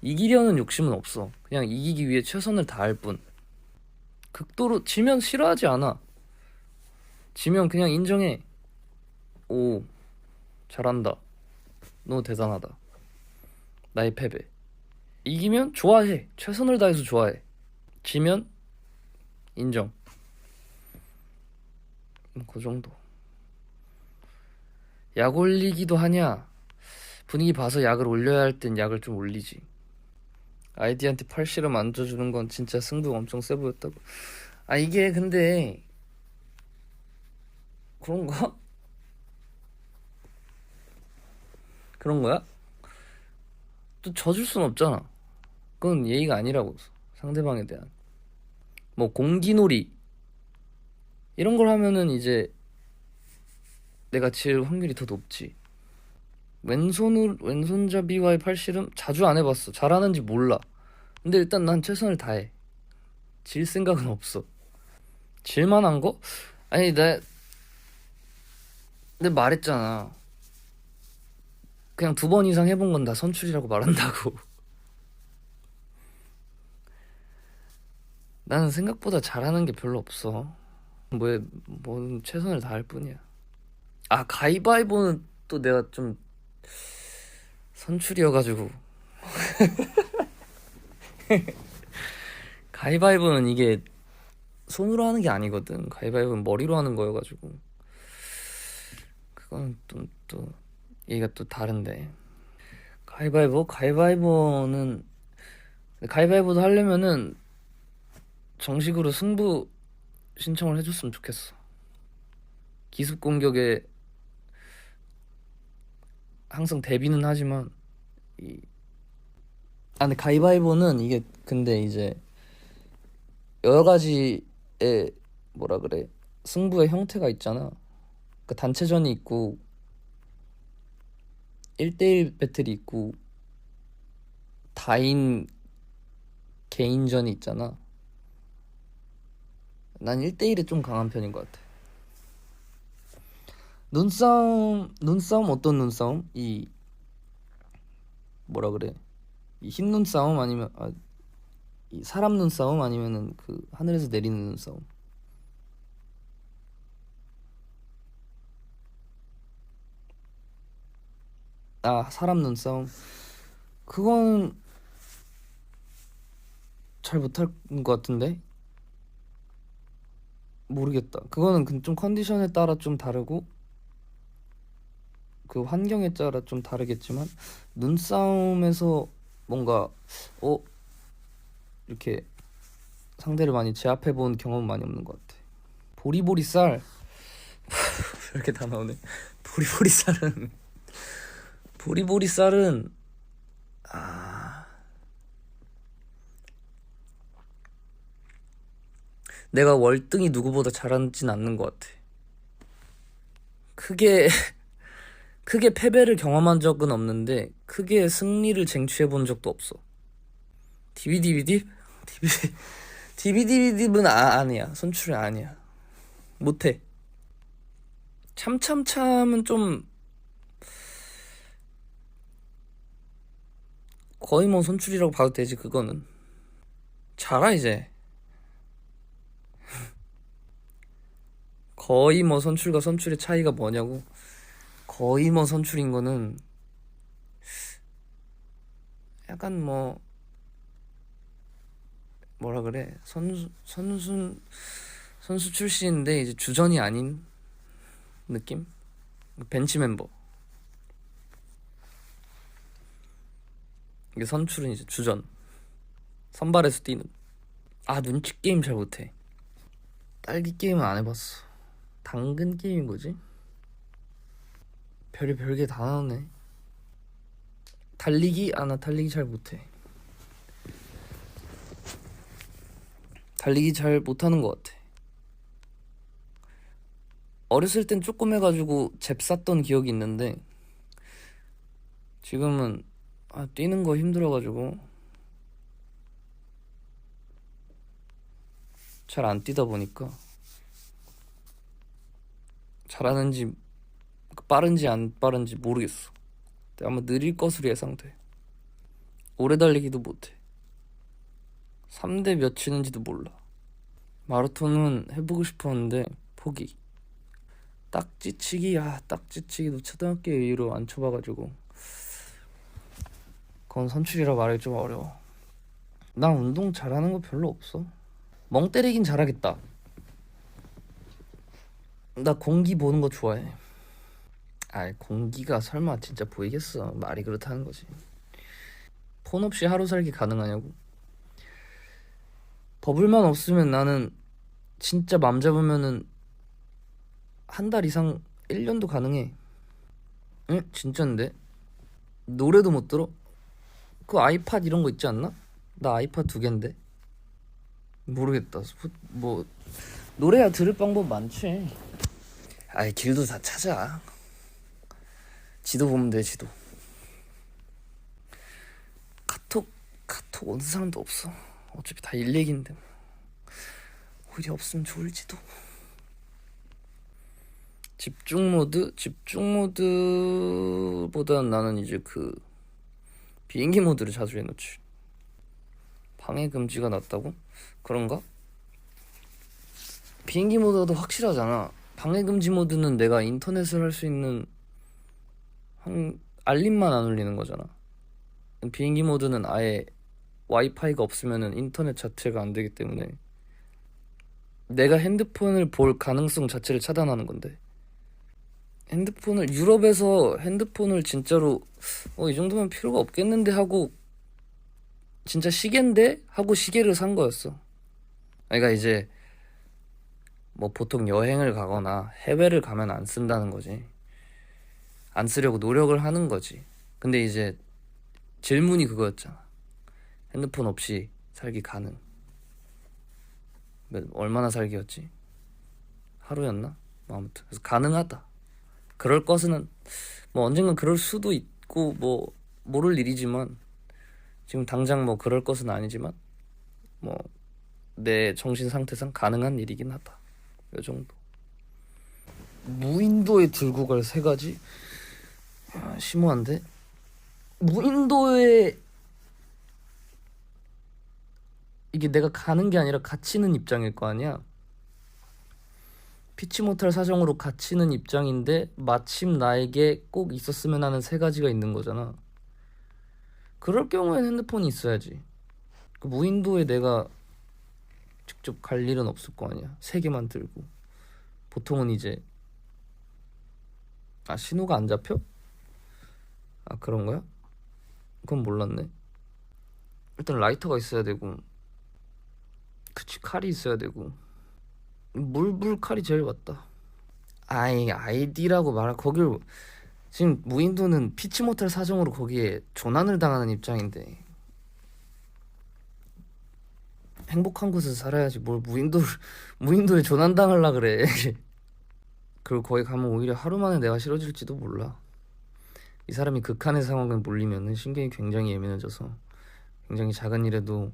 이기려는 욕심은 없어. 그냥 이기기 위해 최선을 다할 뿐. 극도로 지면 싫어하지 않아. 지면 그냥 인정해. 오, 잘한다. 너 대단하다. 나의 패배. 이기면 좋아해. 최선을 다해서 좋아해. 지면 인정. 그 정도. 약 올리기도 하냐? 분위기 봐서 약을 올려야 할 땐 약을 좀 올리지. 아이디한테 팔씨름 얹어주는 건 진짜 승부 엄청 세 보였다고. 이게 근데 그런가? 그런 거야? 또 져줄 순 없잖아. 그건 예의가 아니라고. 상대방에 대한 공기놀이 이런 걸 하면은 이제 내가 질 확률이 더 높지. 왼손잡이와의 팔씨름 자주 안 해봤어. 잘하는지 몰라. 근데 일단 난 최선을 다해. 질 생각은 없어. 질만한 거? 아니, 내가 말했잖아. 그냥 2번 이상 해본 건 다 선출이라고 말한다고. 나는 생각보다 잘하는 게 별로 없어. 뭐 최선을 다할 뿐이야. 가위바위보는 또 내가 좀 선출이어가지고. 가위바위보는 이게 손으로 하는 게 아니거든. 가위바위보는 머리로 하는 거여가지고 그건 또 얘기가 또 다른데. 가위바위보도 하려면은 정식으로 승부 신청을 해줬으면 좋겠어. 기습 공격에 항상 대비는 하지만 근데 가위바위보는 이게 근데 이제 여러 가지의 뭐라 그래 승부의 형태가 있잖아. 그 단체전이 있고 1대1 배틀이 있고 다인 개인전이 있잖아. 난 1대1에 좀 강한 편인 것 같아. 눈싸움 어떤 눈싸움? 이 뭐라 그래? 이 흰 눈싸움 아니면 이 사람 눈싸움 아니면은 그 하늘에서 내리는 눈싸움? 사람 눈싸움. 그건 잘 못할 것 같은데? 모르겠다. 그거는 좀 컨디션에 따라 좀 다르고 그 환경에 따라 좀 다르겠지만 눈싸움에서 뭔가 이렇게 상대를 많이 제압해 본 경험은 많이 없는 것 같아. 보리보리 쌀 이렇게 다 나오네. 보리보리 쌀은 내가 월등히 누구보다 잘하진 않는 것 같아. 크게 패배를 경험한 적은 없는데 크게 승리를 쟁취해 본 적도 없어. 디비디비딥? 디비디비딥은 아니야. 선출이 아니야. 못해. 참참참은 좀 거의 뭐 선출이라고 봐도 되지. 그거는 잘하 이제. 거의 뭐 선출과 선출의 차이가 뭐냐고. 거의 뭐 선출인 거는 약간 뭐라 그래, 선수 출신인데 이제 주전이 아닌 느낌? 벤치 멤버. 이게 선출은 이제 주전, 선발에서 뛰는. 눈치 게임 잘 못해. 딸기 게임은 안 해봤어. 당근 게임인 거지? 별게 다 나오네. 달리기? 나 달리기 잘 못해. 달리기 잘 못하는 것 같아. 어렸을 땐 조금 해가지고 잽 쌌던 기억이 있는데 지금은 뛰는 거 힘들어가지고 잘 안 뛰다 보니까 잘하는지 빠른지 안 빠른지 모르겠어. 근데 아마 느릴 것으로 예상돼. 오래 달리기도 못해. 3대 몇 치는지도 몰라. 마라톤은 해보고 싶었는데 포기. 딱지치기도 초등학교 이후로 안 쳐봐가지고 그건 선출이라 말하기 좀 어려워. 나 운동 잘하는 거 별로 없어. 멍 때리긴 잘하겠다. 나 공기 보는 거 좋아해. 공기가 설마 진짜 보이겠어. 말이 그렇다는 거지. 폰 없이 하루 살기 가능하냐고. 버블만 없으면 나는 진짜 맘 잡으면은 한 달 이상 1년도 가능해. 응? 진짠데? 노래도 못 들어? 그 아이팟 이런 거 있지 않나? 나 아이팟 2개인데. 모르겠다. 노래야 들을 방법 많지. 길도 다 찾아. 지도 보면 돼. 지도. 카톡 오는 사람도 없어. 어차피 다 일 얘기인데 오히려 없으면 좋을지도. 집중 모드보다는 나는 이제 그 비행기 모드를 자주 해놓지. 방해 금지가 낫다고? 그런가? 비행기 모드가 더 확실하잖아. 방해 금지 모드는 내가 인터넷을 할 수 있는 알림만 안 울리는 거잖아. 비행기 모드는 아예 와이파이가 없으면은 인터넷 자체가 안 되기 때문에 내가 핸드폰을 볼 가능성 자체를 차단하는 건데. 유럽에서 핸드폰을 진짜로 이 정도면 필요가 없겠는데 하고 진짜 시계인데 하고 시계를 산 거였어. 그러니까 이제 보통 여행을 가거나 해외를 가면 안 쓴다는 거지. 안 쓰려고 노력을 하는 거지. 근데 이제 질문이 그거였잖아. 핸드폰 없이 살기 가능? 얼마나 살기였지? 하루였나? 뭐 아무튼 그래서 가능하다. 그럴 것은 뭐 언젠간 그럴 수도 있고 뭐 모를 일이지만 지금 당장 뭐 그럴 것은 아니지만 뭐 내 정신 상태상 가능한 일이긴 하다. 요 정도. 무인도에 들고 갈 세 가지? 심오한데? 무인도에 이게 내가 가는 게 아니라 갇히는 입장일 거 아니야. 피치 못할 사정으로 갇히는 입장인데 마침 나에게 꼭 있었으면 하는 세 가지가 있는 거잖아. 그럴 경우엔 핸드폰이 있어야지. 그 무인도에 내가 직접 갈 일은 없을 거 아니야. 세 개만 들고. 보통은 이제 신호가 안 잡혀? 그런 거야? 그건 몰랐네. 일단 라이터가 있어야 되고, 그치, 칼이 있어야 되고, 물불 칼이 제일 맞다. 아이디라고 말할 거길. 지금 무인도는 피치 못할 사정으로 거기에 조난을 당하는 입장인데 행복한 곳에서 살아야지 뭘 무인도에 조난 당하려 그래. 그리고 거기 가면 오히려 하루 만에 내가 싫어질지도 몰라. 이 사람이 극한의 상황에 몰리면 신경이 굉장히 예민해져서 굉장히 작은 일에도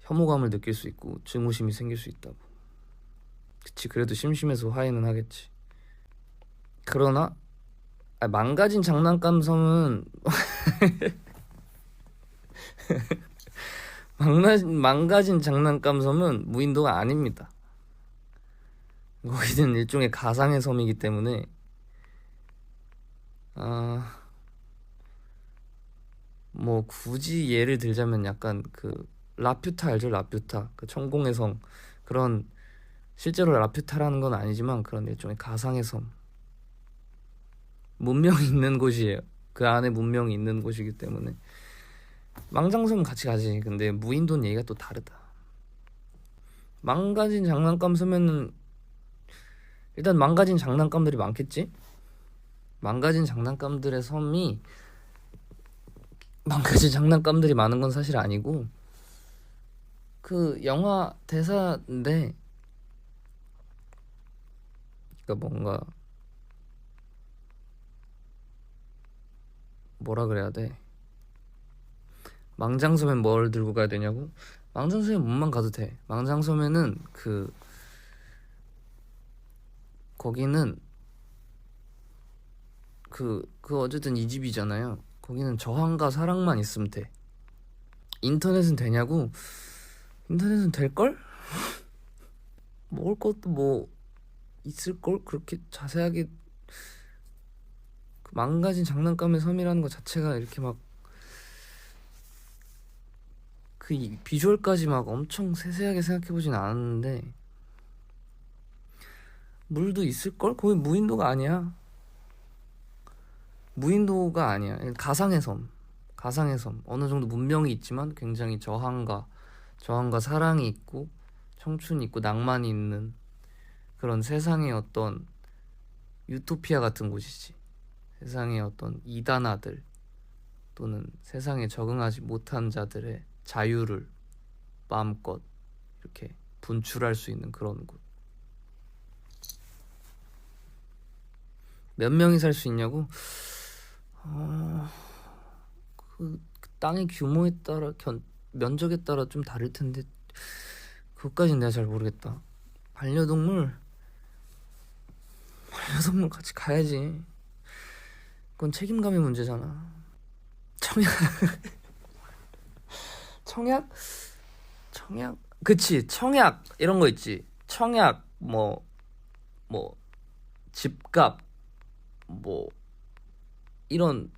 혐오감을 느낄 수 있고 증오심이 생길 수 있다고. 그치, 그래도 심심해서 화해는 하겠지. 그러나 망가진 장난감 섬은 망가진 장난감 섬은 무인도가 아닙니다. 거기는 일종의 가상의 섬이기 때문에 뭐 굳이 예를 들자면 약간 그 라퓨타 알죠? 라퓨타, 그 천공의 성, 그런 실제로 라퓨타라는 건 아니지만 그런 일종의 가상의 섬, 문명이 있는 곳이에요. 그 안에 문명이 있는 곳이기 때문에 망장섬 같이 가지. 근데 무인도는 얘기가 또 다르다. 망가진 장난감 섬에는 일단 망가진 장난감들이 많겠지? 망가진 장난감들의 섬이 망가진 장난감들이 많은 건 사실 아니고 그 영화 대사인데 그러니까 뭔가 뭐라 그래야 돼? 망장섬엔 뭘 들고 가야 되냐고? 망장섬에 몸만 가도 돼. 망장섬에는 거기는 어쨌든 이 집이잖아요. 거기는 저항과 사랑만 있으면 돼. 인터넷은 되냐고? 인터넷은 될걸? 먹을 것도 뭐 있을걸? 그렇게 자세하게 그 망가진 장난감의 섬이라는 것 자체가 이렇게 막 그 비주얼까지 막 엄청 세세하게 생각해보진 않았는데 물도 있을걸? 거기 무인도가 아니야. 무인도가 아니야. 가상의 섬. 가상의 섬. 어느 정도 문명이 있지만 굉장히 저항과 사랑이 있고 청춘이 있고 낭만이 있는 그런 세상의 어떤 유토피아 같은 곳이지. 세상의 어떤 이단아들 또는 세상에 적응하지 못한 자들의 자유를 마음껏 이렇게 분출할 수 있는 그런 곳. 몇 명이 살 수 있냐고? 그 땅의 규모에 따라 면적에 따라 좀 다를 텐데 그것까지는 내가 잘 모르겠다. 반려동물 같이 가야지. 그건 책임감의 문제잖아. 청약? 그치, 청약 이런 거 있지. 청약 뭐 집값 뭐 이런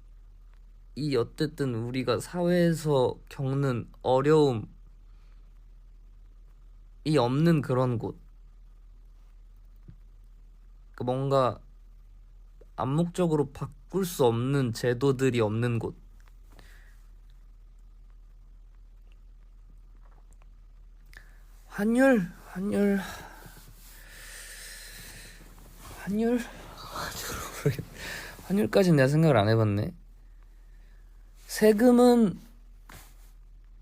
이 어쨌든 우리가 사회에서 겪는 어려움이 없는 그런 곳. 그 뭔가 암묵적으로 바꿀 수 없는 제도들이 없는 곳. 환율? 환율까지는 내가 생각을 안 해봤네. 세금은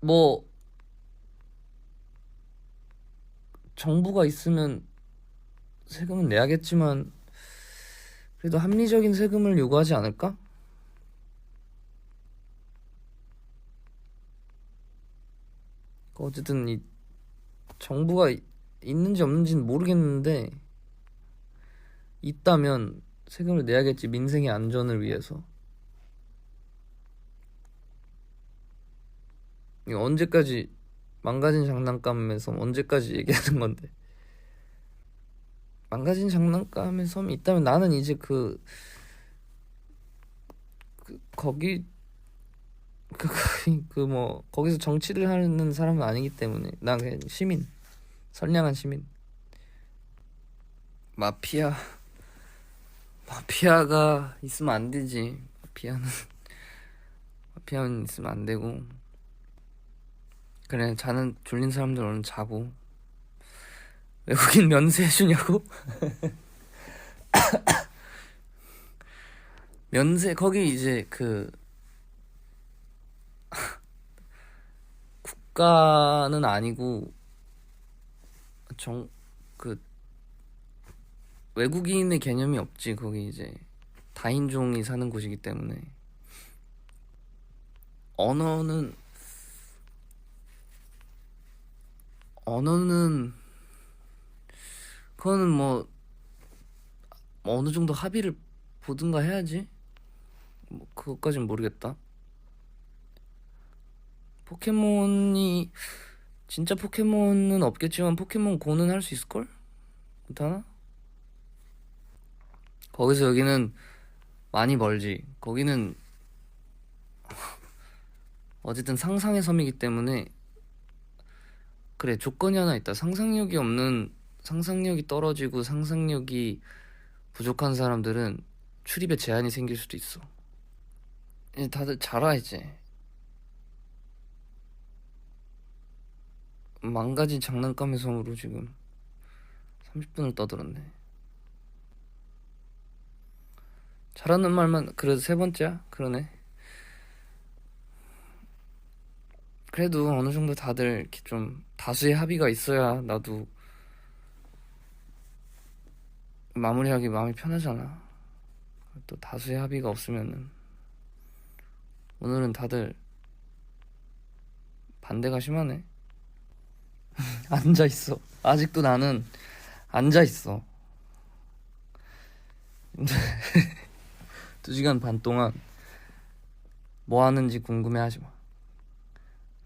뭐 정부가 있으면 세금은 내야겠지만 그래도 합리적인 세금을 요구하지 않을까? 어쨌든 이 정부가 있는지 없는지는 모르겠는데 있다면 세금을 내야겠지. 민생의 안전을 위해서. 이거 언제까지 망가진 장난감의 섬 언제까지 얘기하는 건데. 망가진 장난감의 섬이 있다면 나는 이제 거기 뭐 거기서 정치를 하는 사람은 아니기 때문에 난 그냥 시민, 선량한 시민. 마피아가 있으면 안 되지. 마피아는 있으면 안 되고. 그래, 자는 졸린 사람들 얼른 자고. 외국인 면세해주냐고? 면세 거기 이제 국가는 아니고 그 외국인의 개념이 없지. 거기 이제 다인종이 사는 곳이기 때문에 언어는 그거는 뭐 어느 정도 합의를 보든가 해야지. 뭐 그것까진 모르겠다. 포켓몬이 진짜 포켓몬은 없겠지만 포켓몬 고는 할 수 있을걸? 못하나? 거기서 여기는 많이 멀지. 거기는 어쨌든 상상의 섬이기 때문에. 그래, 조건이 하나 있다. 상상력이 떨어지고 상상력이 부족한 사람들은 출입에 제한이 생길 수도 있어. 이제 다들 잘 와. 이제 망가진 장난감의 섬으로 지금 30분을 떠들었네. 잘하는 말만 그래도 세 번째야? 그러네. 그래도 어느 정도 다들 이렇게 좀 다수의 합의가 있어야 나도 마무리하기 마음이 편하잖아. 또 다수의 합의가 없으면은 오늘은 다들 반대가 심하네. 앉아있어. 아직도 나는 앉아있어. 2시간 반 동안 뭐 하는지 궁금해하지 마.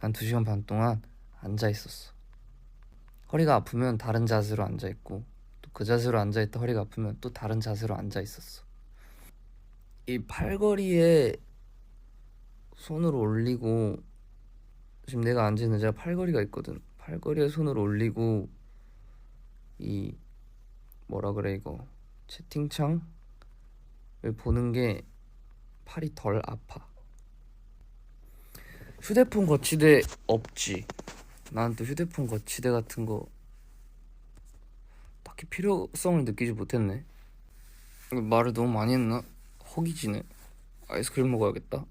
난 2시간 반 동안 앉아있었어. 허리가 아프면 다른 자세로 앉아있고, 또 그 자세로 앉아있다 허리가 아프면 또 다른 자세로 앉아있었어. 이 팔걸이에 손을 올리고, 지금 내가 앉은 의자가 팔걸이가 있거든. 팔걸이에 손을 올리고 이 뭐라 그래 이거 채팅창을 보는 게 팔이 덜 아파. 휴대폰 거치대 없지. 난 또 휴대폰 거치대 같은 거 딱히 필요성을 느끼지 못했네. 말을 너무 많이 했나? 허기지네. 아이스크림 먹어야겠다.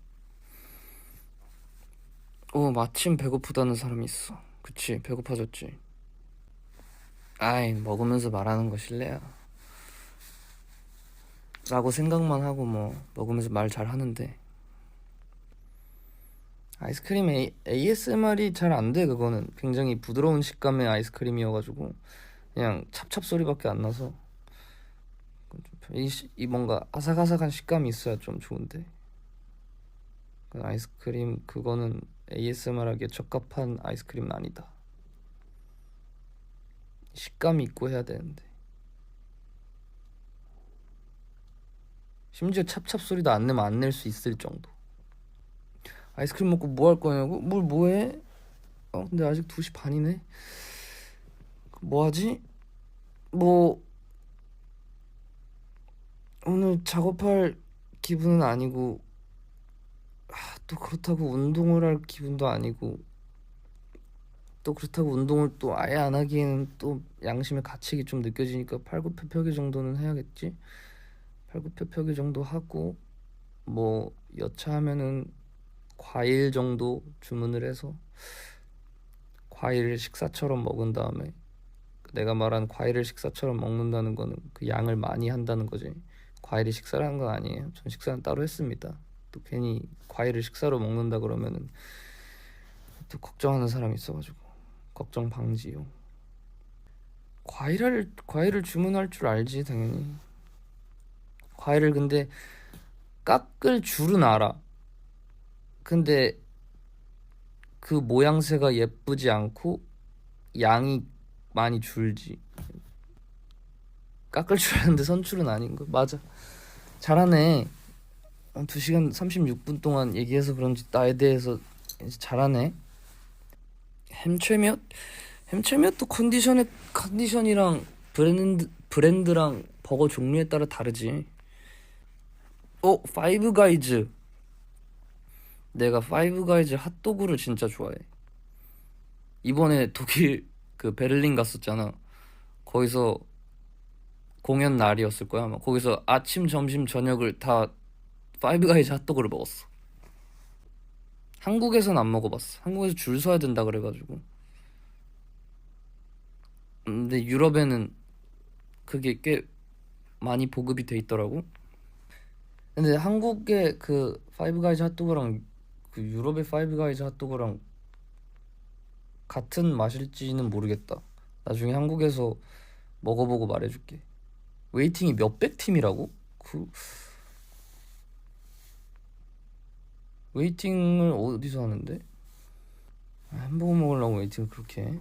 마침 배고프다는 사람이 있어. 그치, 배고파졌지. 아이, 먹으면서 말하는 거 실례야 라고 생각만 하고 뭐 먹으면서 말 잘 하는데 아이스크림 ASMR이 잘 안 돼. 그거는 굉장히 부드러운 식감의 아이스크림이어가지고 그냥 찹찹 소리밖에 안 나서 이 뭔가 아삭아삭한 식감이 있어야 좀 좋은데 그 아이스크림 그거는 ASMR 하기에 적합한 아이스크림은 아니다. 식감이 있고 해야 되는데 심지어 찹찹 소리도 안 내면 안 낼 수 있을 정도. 아이스크림 먹고 뭐 할 거냐고? 뭘 뭐해? 근데 아직 2시 반이네. 뭐 하지? 뭐 오늘 작업할 기분은 아니고 또 그렇다고 운동을 할 기분도 아니고 또 그렇다고 운동을 또 아예 안 하기에는 또 양심의 가책이 좀 느껴지니까 팔굽혀펴기 정도는 해야겠지? 팔굽혀펴기 정도 하고 뭐 여차하면은 과일 정도 주문을 해서 과일을 식사처럼 먹은 다음에, 내가 말한 과일을 식사처럼 먹는다는 거는 그 양을 많이 한다는 거지, 과일이 식사라는 건 아니에요. 전 식사는 따로 했습니다. 또 괜히 과일을 식사로 먹는다 그러면은 또 걱정하는 사람이 있어가지고 걱정 방지용. 과일을 주문할 줄 알지 당연히. 과일을 근데 깎을 줄은 알아. 근데 그 모양새가 예쁘지 않고 양이 많이 줄지. 깎을 줄 아는데 선출은 아닌 거. 맞아. 잘하네. 한 2시간 36분 동안 얘기해서 그런지 나에 대해서 이제 잘하네. 햄채몇도 컨디션이랑 브랜드랑 버거 종류에 따라 다르지. 파이브 가이즈. 내가 파이브 가이즈 핫도그를 진짜 좋아해. 이번에 독일 그 베를린 갔었잖아. 거기서 공연 날이었을 거야 아마. 거기서 아침 점심 저녁을 다 파이브 가이즈 핫도그를 먹었어. 한국에선 안 먹어봤어. 한국에서 줄 서야 된다 그래가지고. 근데 유럽에는 그게 꽤 많이 보급이 돼 있더라고. 근데 한국의 그 파이브 가이즈 핫도그랑 그 유럽의 파이브 가이즈 핫도그랑 같은 맛일지는 모르겠다. 나중에 한국에서 먹어보고 말해줄게. 웨이팅이 몇백 팀이라고? 그 웨이팅을 어디서 하는데? 햄버거 먹으려고 웨이팅을 그렇게 해?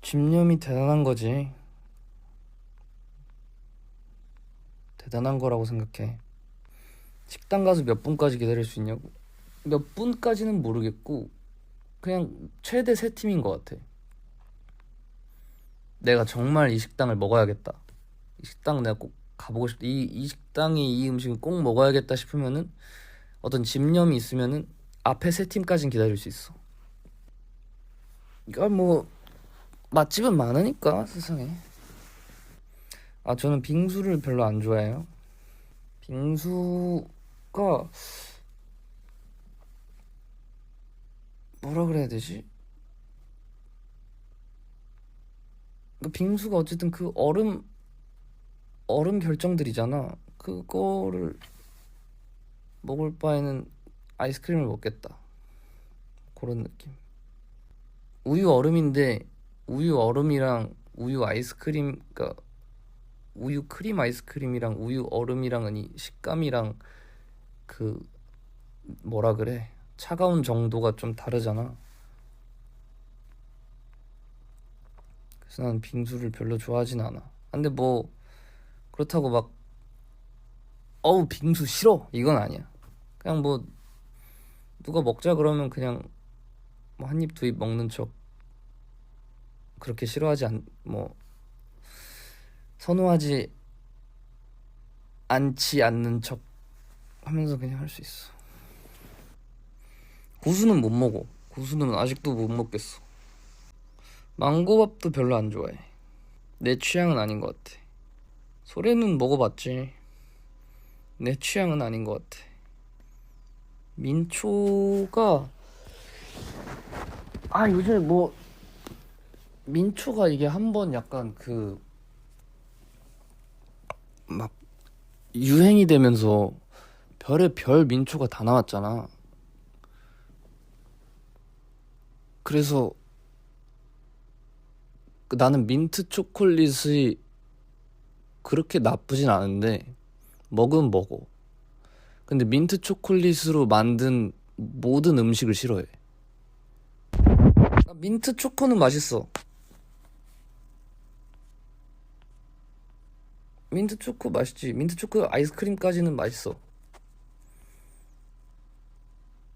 집념이 대단한 거지. 대단한 거라고 생각해. 식당 가서 몇 분까지 기다릴 수 있냐고? 몇 분까지는 모르겠고 그냥 최대 3팀인 것 같아. 내가 정말 이 식당을 먹어야겠다, 이 식당 내가 꼭 가보고 싶다, 이 식당이 이 음식을 꼭 먹어야겠다 싶으면은, 어떤 집념이 있으면은 앞에 3팀까지는 기다릴 수 있어. 그러니까 뭐 맛집은 많으니까 세상에. 저는 빙수를 별로 안 좋아해요. 빙수가 뭐라 그래야 되지? 그 빙수가 어쨌든 그 얼음 결정들이잖아. 그거를 먹을 바에는 아이스크림을 먹겠다, 그런 느낌. 우유 얼음인데 우유 얼음이랑 우유 아이스크림, 그러니까 우유 크림 아이스크림이랑 우유 얼음이랑은 이 식감이랑 그 뭐라 그래, 차가운 정도가 좀 다르잖아. 그래서 난 빙수를 별로 좋아하진 않아. 근데 뭐 그렇다고 막 어우 빙수 싫어 이건 아니야. 그냥 뭐 누가 먹자 그러면 그냥 뭐 한 입 두 입 먹는 척, 그렇게 싫어하지 뭐 선호하지 않지 않는 척 하면서 그냥 할 수 있어. 고수는 못 먹어. 고수는 아직도 못 먹겠어. 망고밥도 별로 안 좋아해. 내 취향은 아닌 것 같아. 소래는 먹어봤지. 내 취향은 아닌 것 같아. 민초가 요즘에 뭐 민초가 이게 한번 약간 그 막 유행이 되면서 별의 별 민초가 다 나왔잖아. 그래서 나는 민트 초콜릿이 그렇게 나쁘진 않은데 먹으면 먹어. 근데 민트 초콜릿으로 만든 모든 음식을 싫어해. 민트 초코는 맛있어. 민트 초코 맛있지. 민트 초코 아이스크림까지는 맛있어.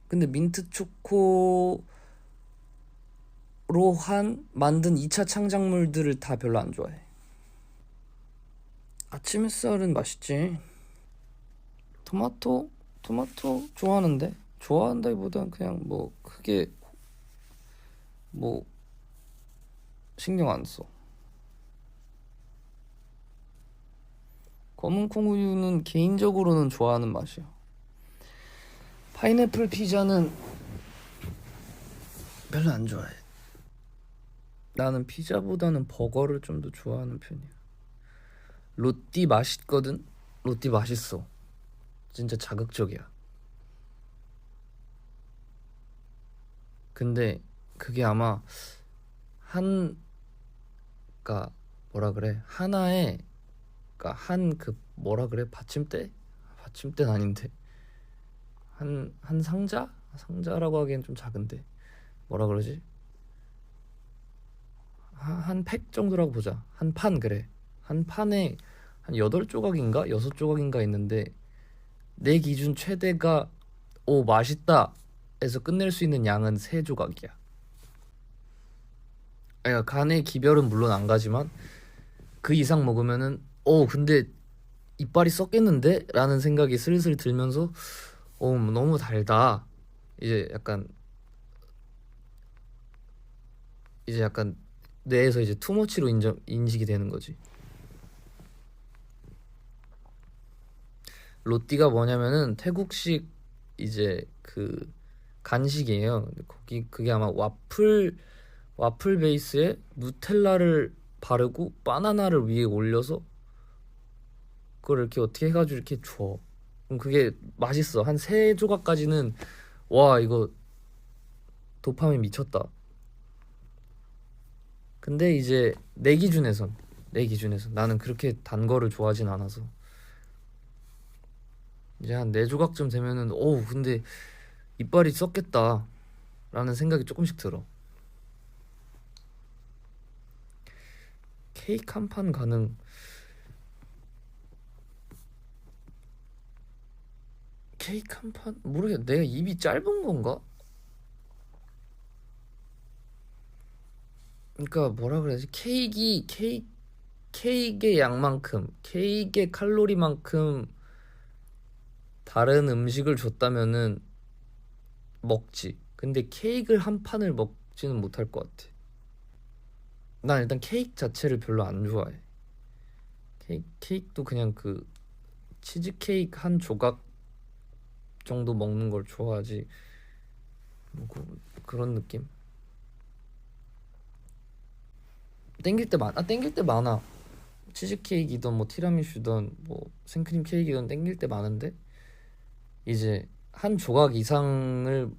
근데 민트 초코로 만든 2차 창작물들을 다 별로 안 좋아해. 아침 햇살은 맛있지. 토마토 좋아하는데, 좋아한다기보단 그냥 뭐 크게 뭐 신경 안 써. 검은 콩우유는 개인적으로는 좋아하는 맛이야. 파인애플 피자는 별로 안 좋아해. 나는 피자보다는 버거를 좀 더 좋아하는 편이야. 로띠 맛있거든? 로띠 맛있어. 진짜 자극적이야. 근데 그게 아마 한, 그니까 뭐라 그래? 하나에, 그니까 한 그 뭐라 그래? 받침대? 받침대는 아닌데. 한 상자? 상자라고 하기엔 좀 작은데. 뭐라 그러지? 한 팩 정도라고 보자. 한 판 그래. 한 판에 한 8조각인가? 6조각인가 있는데 내 기준 최대가 오 맛있다 해서 끝낼 수 있는 양은 3조각이야. 그러니까 간의 기별은 물론 안 가지만 그 이상 먹으면은 근데 이빨이 썩겠는데? 라는 생각이 슬슬 들면서 너무 달다. 이제 약간 뇌에서 이제 투머치로 인식이 되는 거지. 로띠가 뭐냐면은 태국식 이제 그 간식이에요. 근데 그게 아마 와플 베이스에 누텔라를 바르고 바나나를 위에 올려서 그걸 이렇게 어떻게 해가지고 이렇게 줘. 그럼 그게 맛있어. 한 3조각까지는 와 이거 도파민 미쳤다. 근데 이제 내 기준에선 나는 그렇게 단 거를 좋아하진 않아서 이제 한 4조각쯤 되면은 근데 이빨이 썩겠다 라는 생각이 조금씩 들어. 케이크 한 판 가능. 케이크 한 판? 모르겠어. 내가 입이 짧은 건가? 그러니까 뭐라 그래야지? 케이크의 양만큼, 케이크의 칼로리만큼 다른 음식을 줬다면은 먹지. 근데 케이크를 한 판을 먹지는 못할 것 같아. 난 일단 케이크 자체를 별로 안 좋아해. 케이크도 그냥 그 치즈케이크 한 조각 정도 먹는 걸 좋아하지. 뭐 그런 느낌. 땡길 때 많아. 치즈케이크이든 뭐 티라미슈든 뭐 생크림 케이크이든 땡길 때 많은데 이제 한 조각 이상을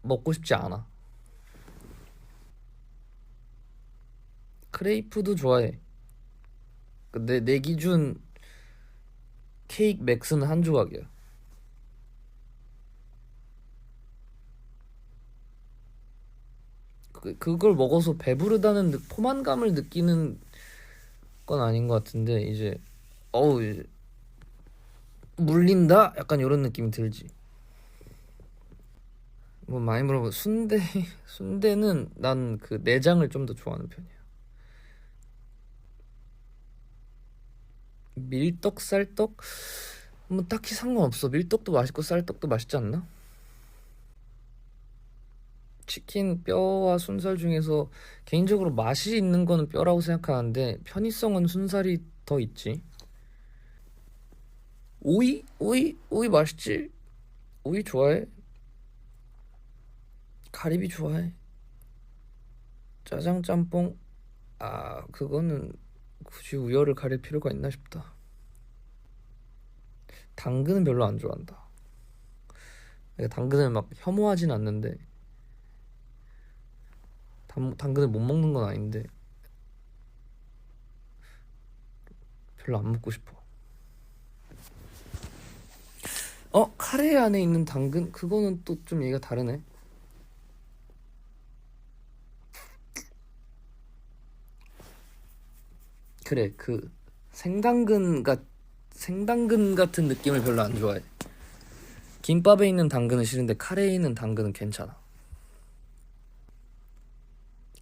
먹고 싶지 않아. 크레이프도 좋아해. 내 기준 케이크 맥스는 한 조각이야. 그걸 먹어서 배부르다는 포만감을 느끼는 건 아닌 것 같은데 이제 이제 물린다? 약간 이런 느낌이 들지. 뭐 많이 물어보 순대는 난 그 내장을 좀 더 좋아하는 편이야. 밀떡 쌀떡 뭐 딱히 상관없어. 밀떡도 맛있고 쌀떡도 맛있지 않나? 치킨 뼈와 순살 중에서 개인적으로 맛이 있는 거는 뼈라고 생각하는데 편의성은 순살이 더 있지. 오이 맛있지. 오이 좋아해. 가리비 좋아해. 짜장 짬뽕 그거는 굳이 우열을 가릴 필요가 있나 싶다. 당근은 별로 안 좋아한다. 내가 당근을 막 혐오하진 않는데 당근을 못 먹는 건 아닌데 별로 안 먹고 싶어. 카레 안에 있는 당근? 그거는 또 좀 얘기가 다르네. 그래, 그 생당근 같은 느낌을 별로 안 좋아해. 김밥에 있는 당근은 싫은데 카레에 있는 당근은 괜찮아.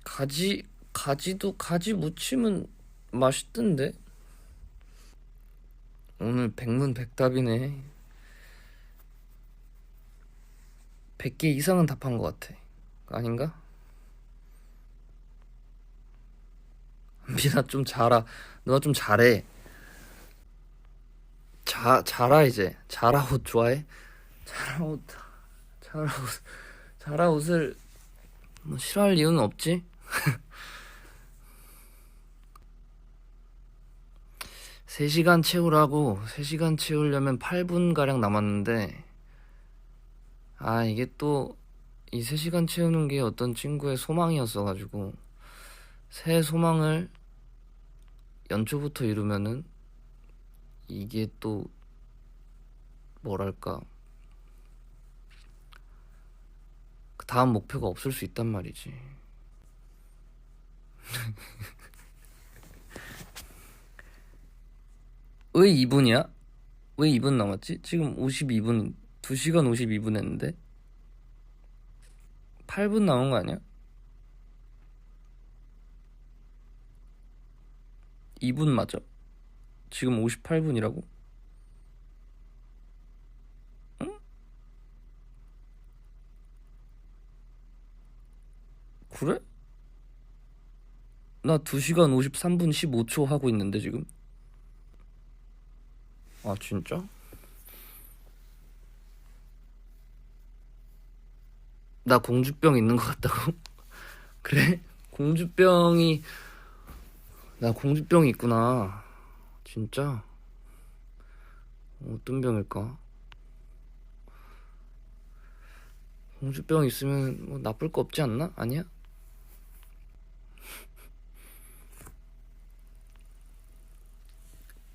가지 무침은 맛있던데. 오늘 백문백답이네. 100개 이상은 답한 것 같아. 아닌가? 미나 좀 잘하. 누나 좀 잘해. 자라 이제. 자라 옷 좋아해? 자라 옷, 자라 옷, 자라 옷을 뭐 싫어할 이유는 없지? 3시간 채우라고. 3시간 채우려면 8분가량 남았는데, 아, 이게 또 이 3시간 채우는 게 어떤 친구의 소망이었어가지고, 새 소망을 연초부터 이루면은 이게 또 뭐랄까, 그 다음 목표가 없을 수 있단 말이지. 왜 2분이야? 왜 2분 남았지? 지금 52분, 2시간 52분 했는데? 8분 남은 거 아니야? 2분 맞아? 지금 58분이라고? 응? 그래? 나 2시간 53분 15초 하고 있는데 지금? 아 진짜? 나 공주병 있는 것 같다고? 그래? 공주병이 나 공주병이 있구나. 진짜? 어떤 병일까? 공주병 있으면 뭐 나쁠 거 없지 않나? 아니야?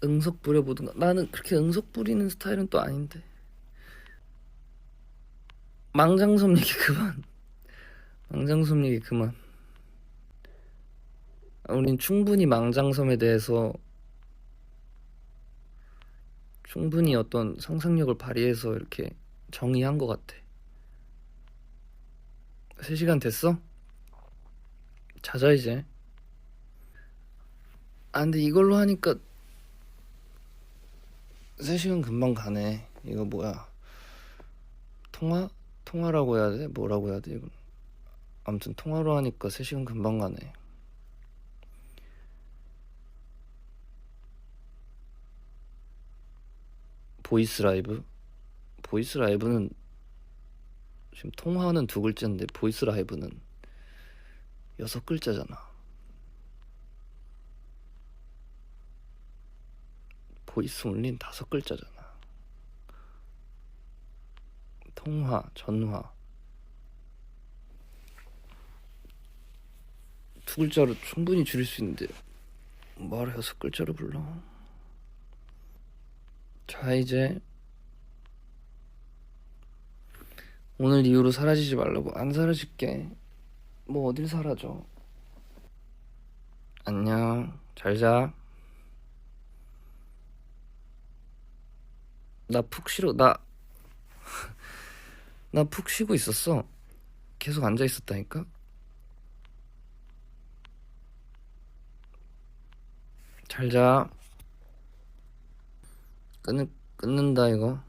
응석 부려보든가. 나는 그렇게 응석 부리는 스타일은 또 아닌데. 망장섬 얘기 그만. 망장섬 얘기 그만. 우린 충분히 망장섬에 대해서 충분히 어떤 상상력을 발휘해서 이렇게 정의한 것 같아. 3시간 됐어? 자자 이제. 아 근데 이걸로 하니까 3시간 금방 가네. 이거 뭐야, 통화? 통화라고 해야 돼? 뭐라고 해야 돼 이건? 아무튼 통화로 하니까 3시간 금방 가네. 보이스 라이브? 보이스 라이브는 지금 통화는 2글자인데 보이스 라이브는 6글자잖아. 보이스 온리는 5글자잖아. 통화, 전화 2글자로 충분히 줄일 수 있는데 말을 6글자로 불러. 자 이제 오늘 이후로 사라지지 말라고. 안 사라질게. 뭐 어딜 사라져. 안녕. 잘 자. 나 푹 쉬러 나 푹 쉬고 있었어. 계속 앉아 있었다니까. 잘 자. 끊는다 이거.